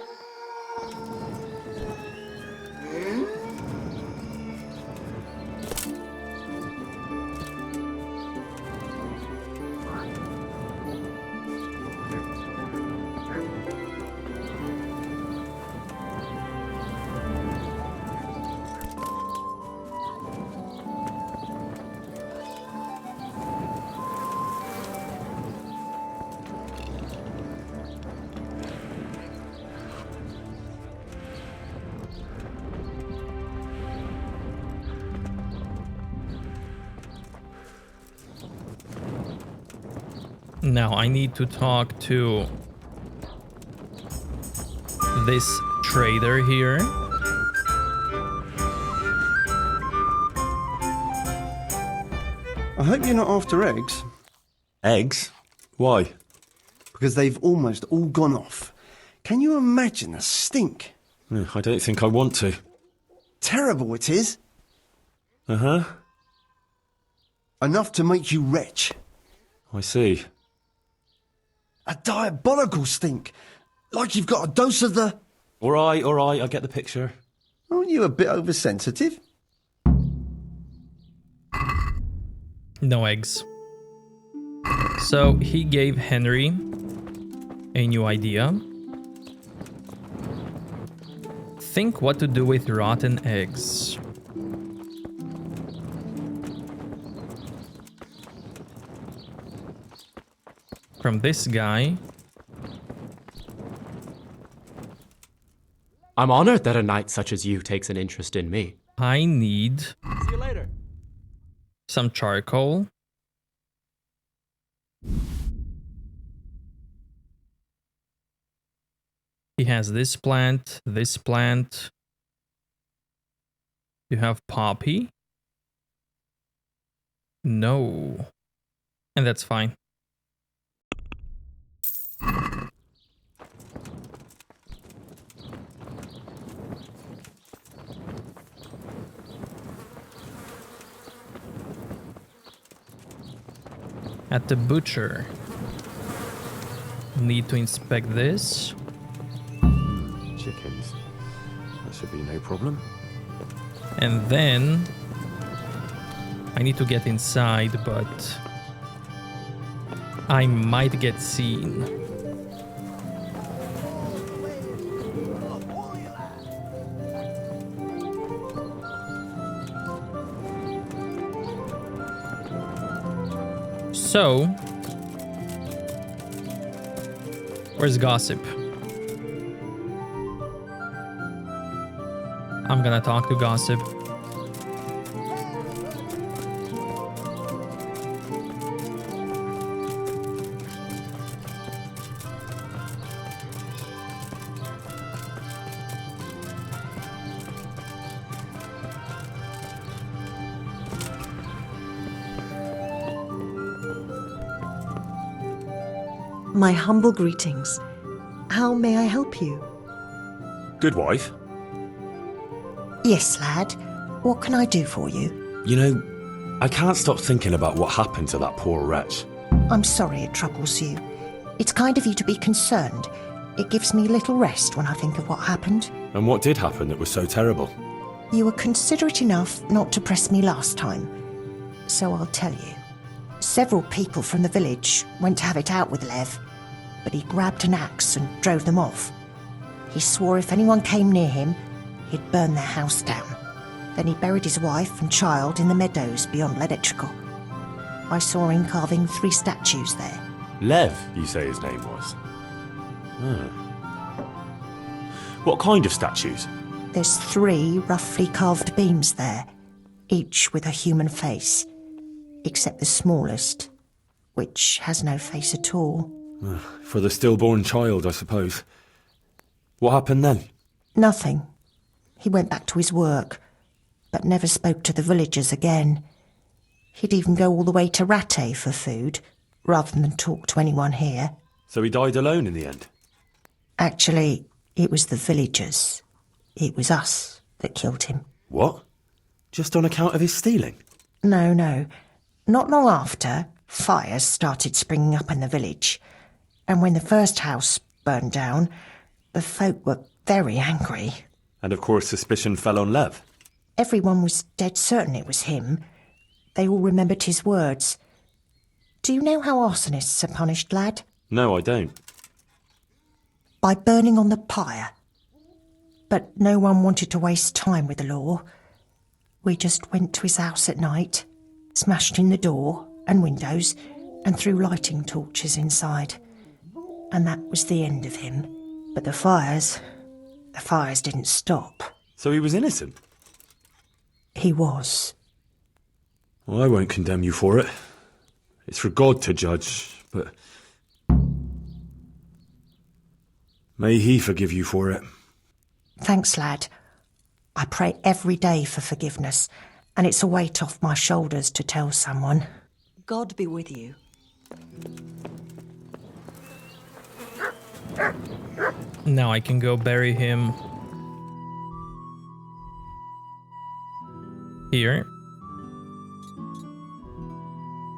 Now I need to talk to this trader here. I hope you're not after eggs. Eggs? Why? Because they've almost all gone off. Can you imagine the stink? I don't think I want to. Terrible it is. Uh-huh. Enough to make you retch. I see. A diabolical stink. Like you've got a dose of the... All right, I get the picture. Aren't you a bit oversensitive? No eggs. So he gave Henry a new idea. Think what to do with rotten eggs. From this guy. I'm honored that a knight such as you takes an interest in me. I need See you later. some charcoal. He has this plant, this plant. You have poppy? No. And that's fine. At the butcher. Need to inspect this. Chickens. That should be no problem. And then I need to get inside, but I might get seen. So, where's Gossip? I'm gonna talk to Gossip. My humble greetings. How may I help you? Good wife. Yes, lad. What can I do for you? You know, I can't stop thinking about what happened to that poor wretch. I'm sorry it troubles you. It's kind of you to be concerned. It gives me little rest when I think of what happened. And what did happen that was so terrible? You were considerate enough not to press me last time. So I'll tell you. Several people from the village went to have it out with Lev, but he grabbed an axe and drove them off. He swore if anyone came near him, he'd burn their house down. Then he buried his wife and child in the meadows beyond Ledettrickle. I saw him carving 3 statues there. Lev, you say his name was? What kind of statues? There's 3 roughly carved beams there, each with a human face, except the smallest, which has no face at all. For the stillborn child, I suppose. What happened then? Nothing. He went back to his work, but never spoke to the villagers again. He'd even go all the way to Rattay for food, rather than talk to anyone here. So he died alone in the end? Actually, it was the villagers. It was us that killed him. What? Just on account of his stealing? No. Not long after, fires started springing up in the village. And when the first house burned down, the folk were very angry. And of course suspicion fell on Lev. Everyone was dead certain it was him. They all remembered his words. Do you know how arsonists are punished, lad? No, I don't. By burning on the pyre. But no one wanted to waste time with the law. We just went to his house at night, smashed in the door and windows, and threw lighting torches inside. And that was the end of him. But the fires didn't stop. So he was innocent? He was. Well, I won't condemn you for it. It's for God to judge, but may he forgive you for it. Thanks, lad. I pray every day for forgiveness, and it's a weight off my shoulders to tell someone. God be with you. Now I can go bury him here.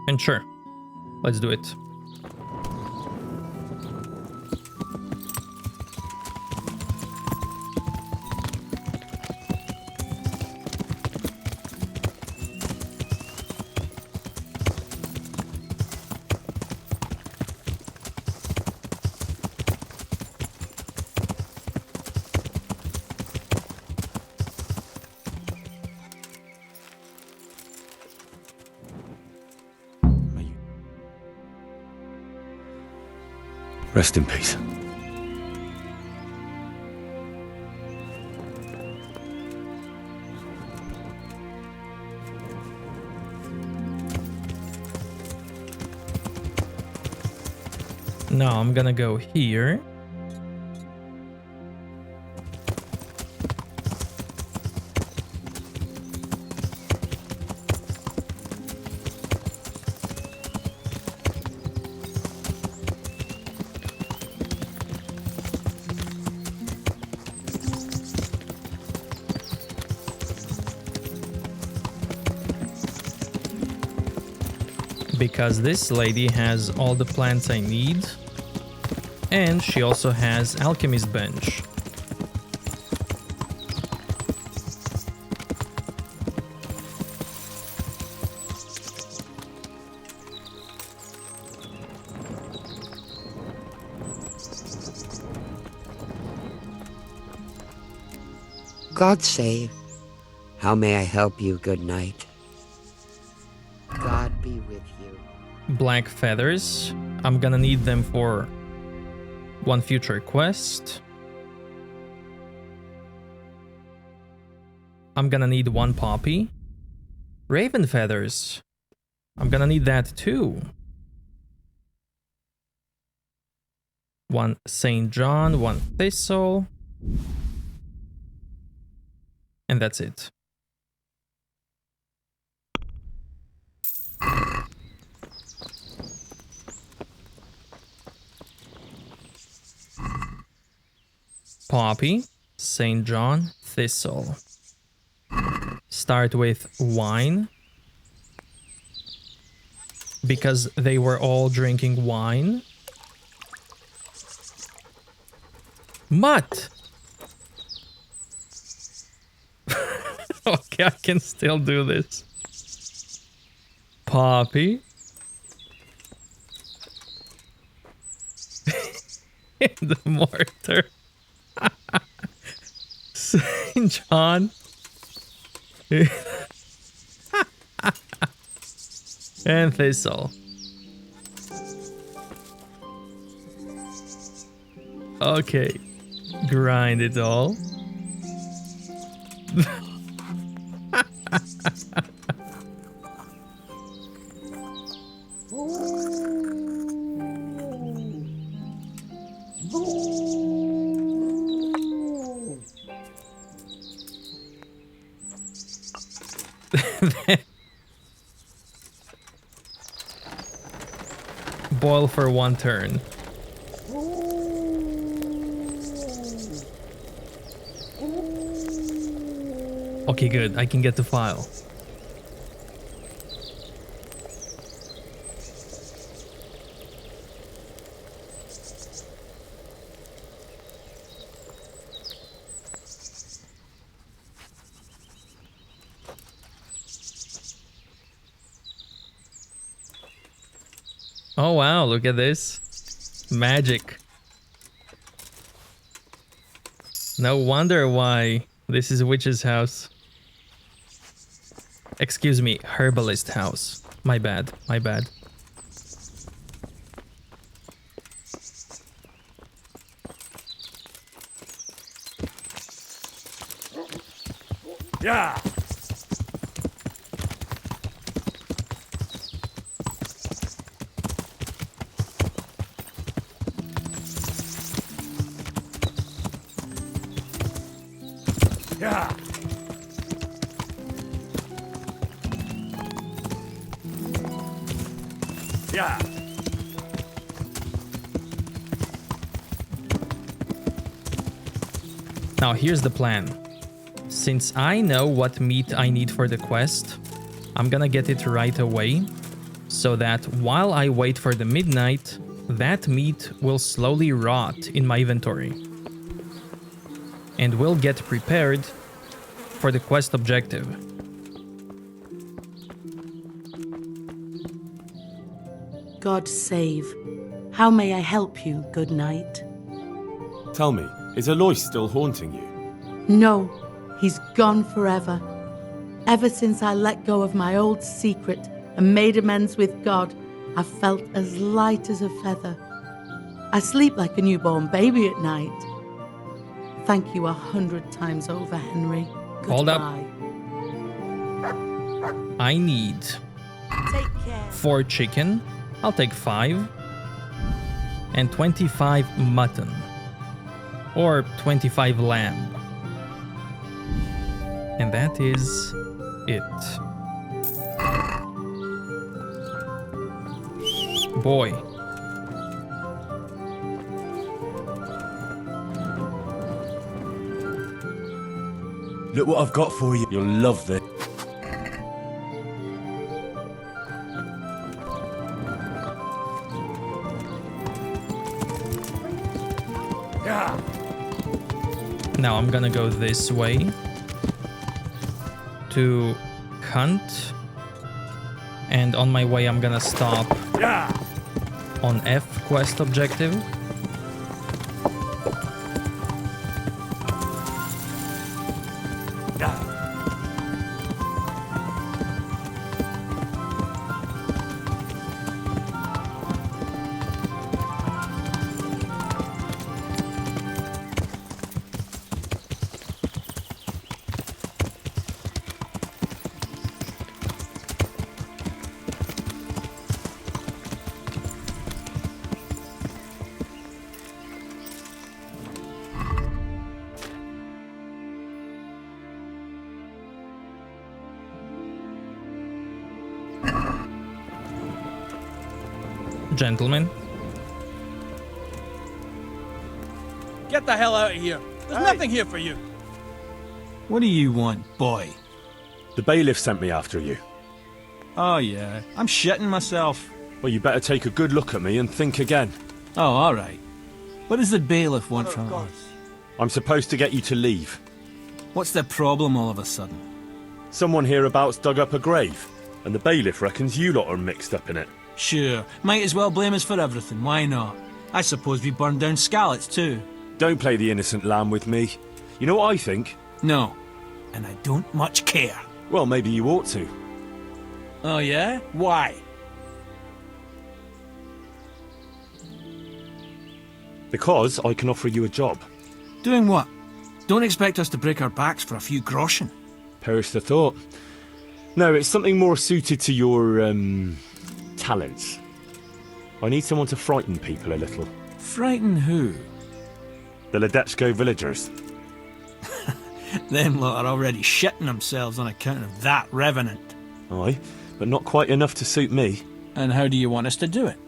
And sure, let's do it. Rest in peace. Now I'm gonna go here. Because this lady has all the plants I need. And she also has alchemist bench. God save. How may I help you, good knight? God be with you. Black feathers. I'm gonna need them for one future quest. I'm gonna need one poppy. Raven feathers. I'm gonna need that too. One St. John, one thistle. And that's it. Poppy, St. John, thistle. Start with wine. Because they were all drinking wine. Mutt! Okay, I can still do this. Poppy. The mortar. St. John. And thistle. Okay. Grind it all. Boil for one turn. Okay, good. I can get the file. Oh wow, look at this. Magic. No wonder why this is a witch's house. Excuse me, herbalist house. My bad, my bad. Yeah. Yeah. Now here's the plan. Since I know what meat I need for the quest, I'm gonna get it right away, so that while I wait for the midnight, that meat will slowly rot in my inventory. And will get prepared for the quest objective. God save. How may I help you, good knight? Tell me, is Alois still haunting you? No, he's gone forever. Ever since I let go of my old secret and made amends with God, I've felt as light as a feather. I sleep like a newborn baby at night. Thank you 100 times over, Henry. Hold up. Goodbye. I need Take care. 4 chicken, I'll take 5, and 25 mutton, or 25 lamb. And that is it. Boy. Look what I've got for you. You'll love this. Yeah. Now I'm gonna go this way to hunt, and on my way I'm gonna stop on F quest objective. Gentlemen, Get the hell out of here. There's nothing here for you. What do you want, boy? The bailiff sent me after you. Oh, yeah. I'm shitting myself. Well, you better take a good look at me and think again. Oh, all right. What does the bailiff want from us? I'm supposed to get you to leave. What's the problem all of a sudden? Someone hereabouts dug up a grave, and the bailiff reckons you lot are mixed up in it. Sure. Might as well blame us for everything. Why not? I suppose we burned down Scallots too. Don't play the innocent lamb with me. You know what I think? No. And I don't much care. Well, maybe you ought to. Oh, yeah? Why? Because I can offer you a job. Doing what? Don't expect us to break our backs for a few groschen. Perish the thought. No, it's something more suited to your, talents. I need someone to frighten people a little. Frighten who? The Ledechko villagers. Them lot are already shitting themselves on account of that revenant. Aye, but not quite enough to suit me. And how do you want us to do it?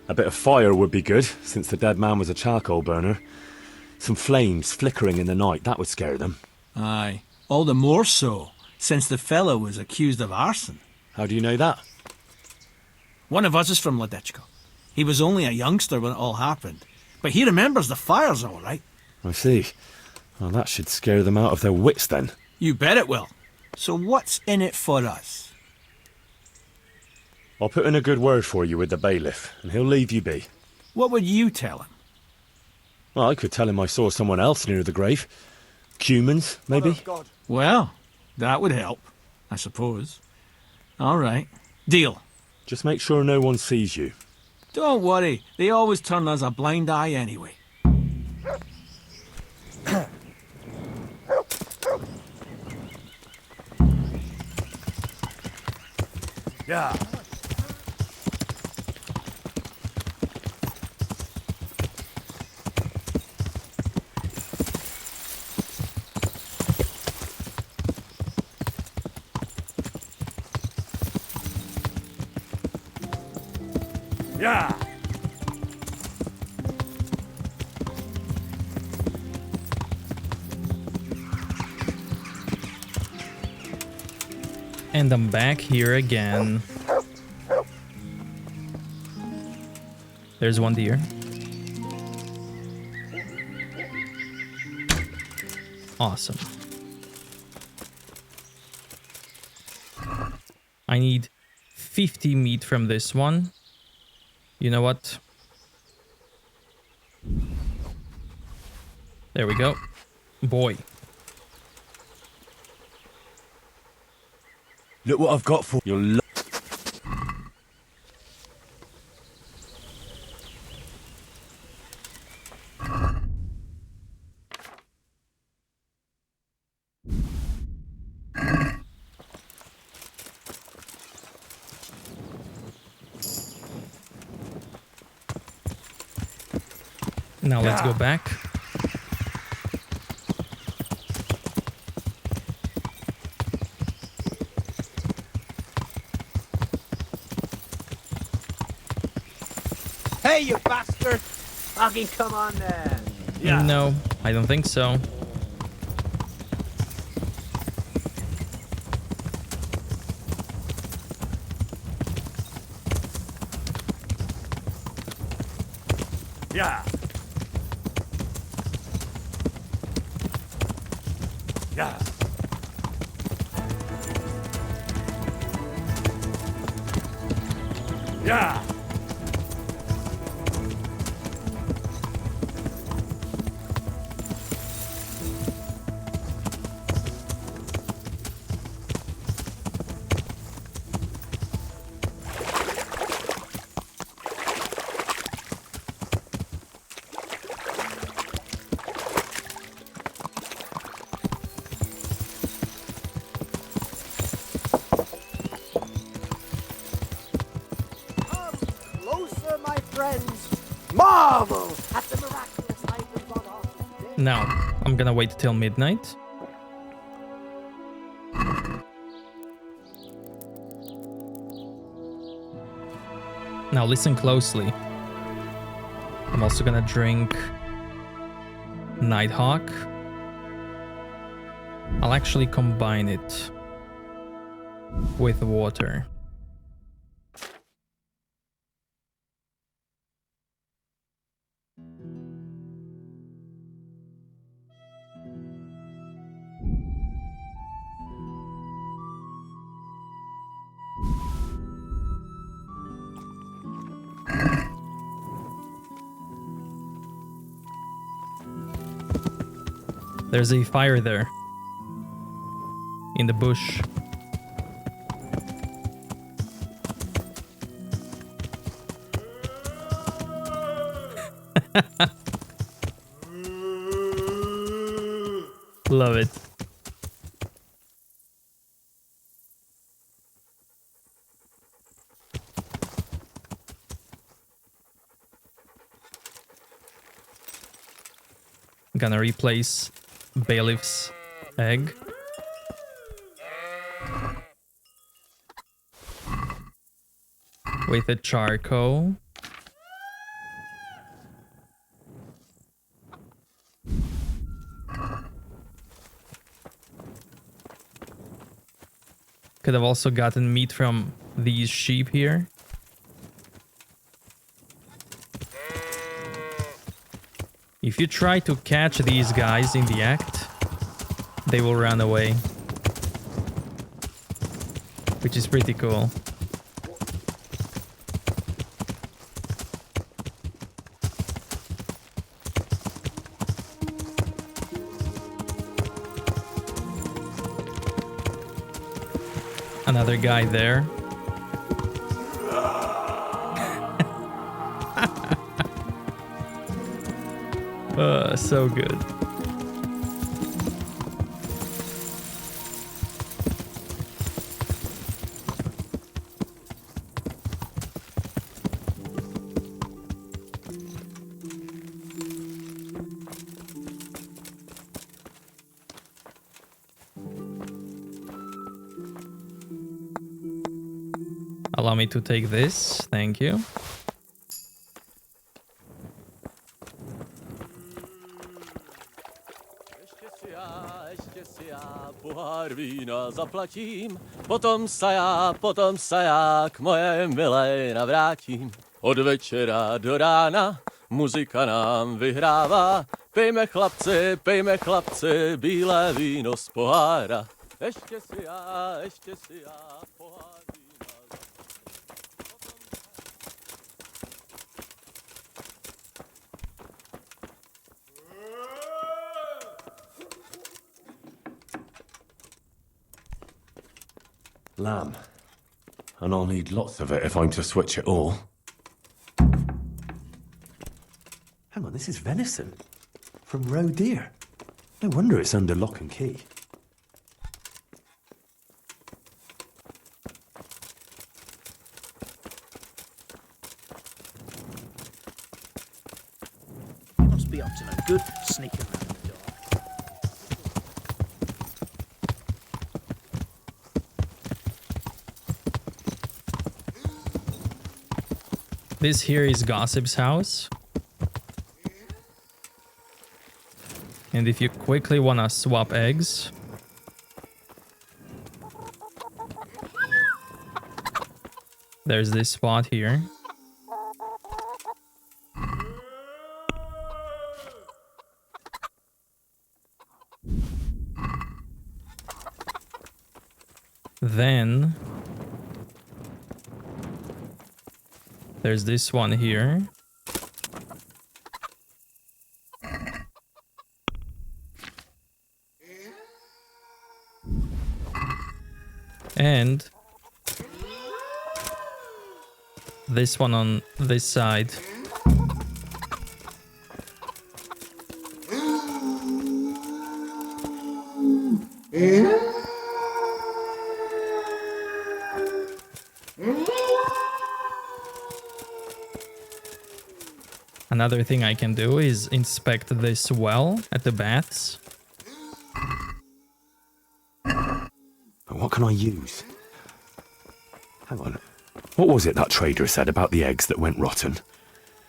A bit of fire would be good, since the dead man was a charcoal burner. Some flames flickering in the night, that would scare them. Aye, all the more so, since the fellow was accused of arson. How do you know that? One of us is from Ledechko. He was only a youngster when it all happened, but he remembers the fires all right. I see. Well, that should scare them out of their wits then. You bet it will. So what's in it for us? I'll put in a good word for you with the bailiff, and he'll leave you be. What would you tell him? Well, I could tell him I saw someone else near the grave. Cumans, maybe? Well, that would help, I suppose. All right. Deal. Just make sure no one sees you. Don't worry. They always turn us a blind eye anyway. Yeah. Yeah. And I'm back here again. There's one deer. Awesome. I need 50 meat from this one. You know what? There we go. Boy. Look what I've got for you. Now let's go back. Hey, you bastard! Fucking come on then. No, I don't think so. Yeah. Yeah. Yeah. Closer, my friends. Marvel at the miraculous light of God offers. Now, I'm gonna wait till midnight. Now listen closely. I'm also gonna drink Nighthawk. I'll actually combine it with water. There's a fire there. In the bush. Love it. I'm gonna replace Bailiff's egg. With a charcoal. Could have also gotten meat from these sheep here. If you try to catch these guys in the act, they will run away. Which is pretty cool. Another guy there. So good. Allow me to take this, thank you. pohár vína zaplatím, potom sa já k moje milé navrátím. Od večera do rána muzika nám vyhrává, pejme chlapci, bílé víno z pohára. Ještě si já, pohár vína. Lamb. And I'll need lots of it if I'm to switch it all. Hang on, this is venison. From roe deer. No wonder it's under lock and key. You must be up to no good sneaking around in the dark. This here is Gossip's house. And if you quickly wanna swap eggs, there's this spot here. Then there's this one here. And this one on this side. Another thing I can do is inspect this well at the baths. What can I use? Hang on. What was it that trader said about the eggs that went rotten?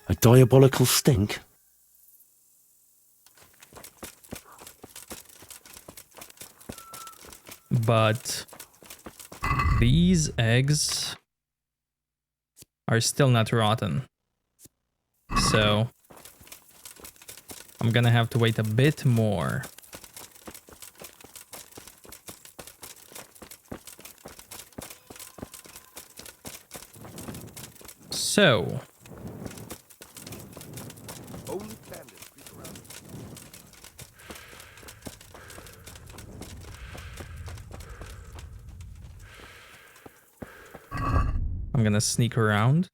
A diabolical stink? But these eggs are still not rotten. So I'm gonna have to wait a bit more. So I'm gonna sneak around.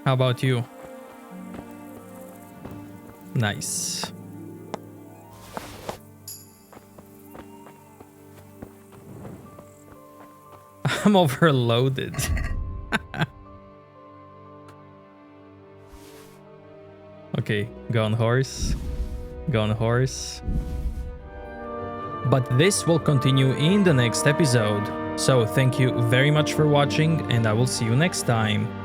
How about you? Nice. I'm overloaded. Okay, go on horse. Go on horse. But this will continue in the next episode. So thank you very much for watching, and I will see you next time.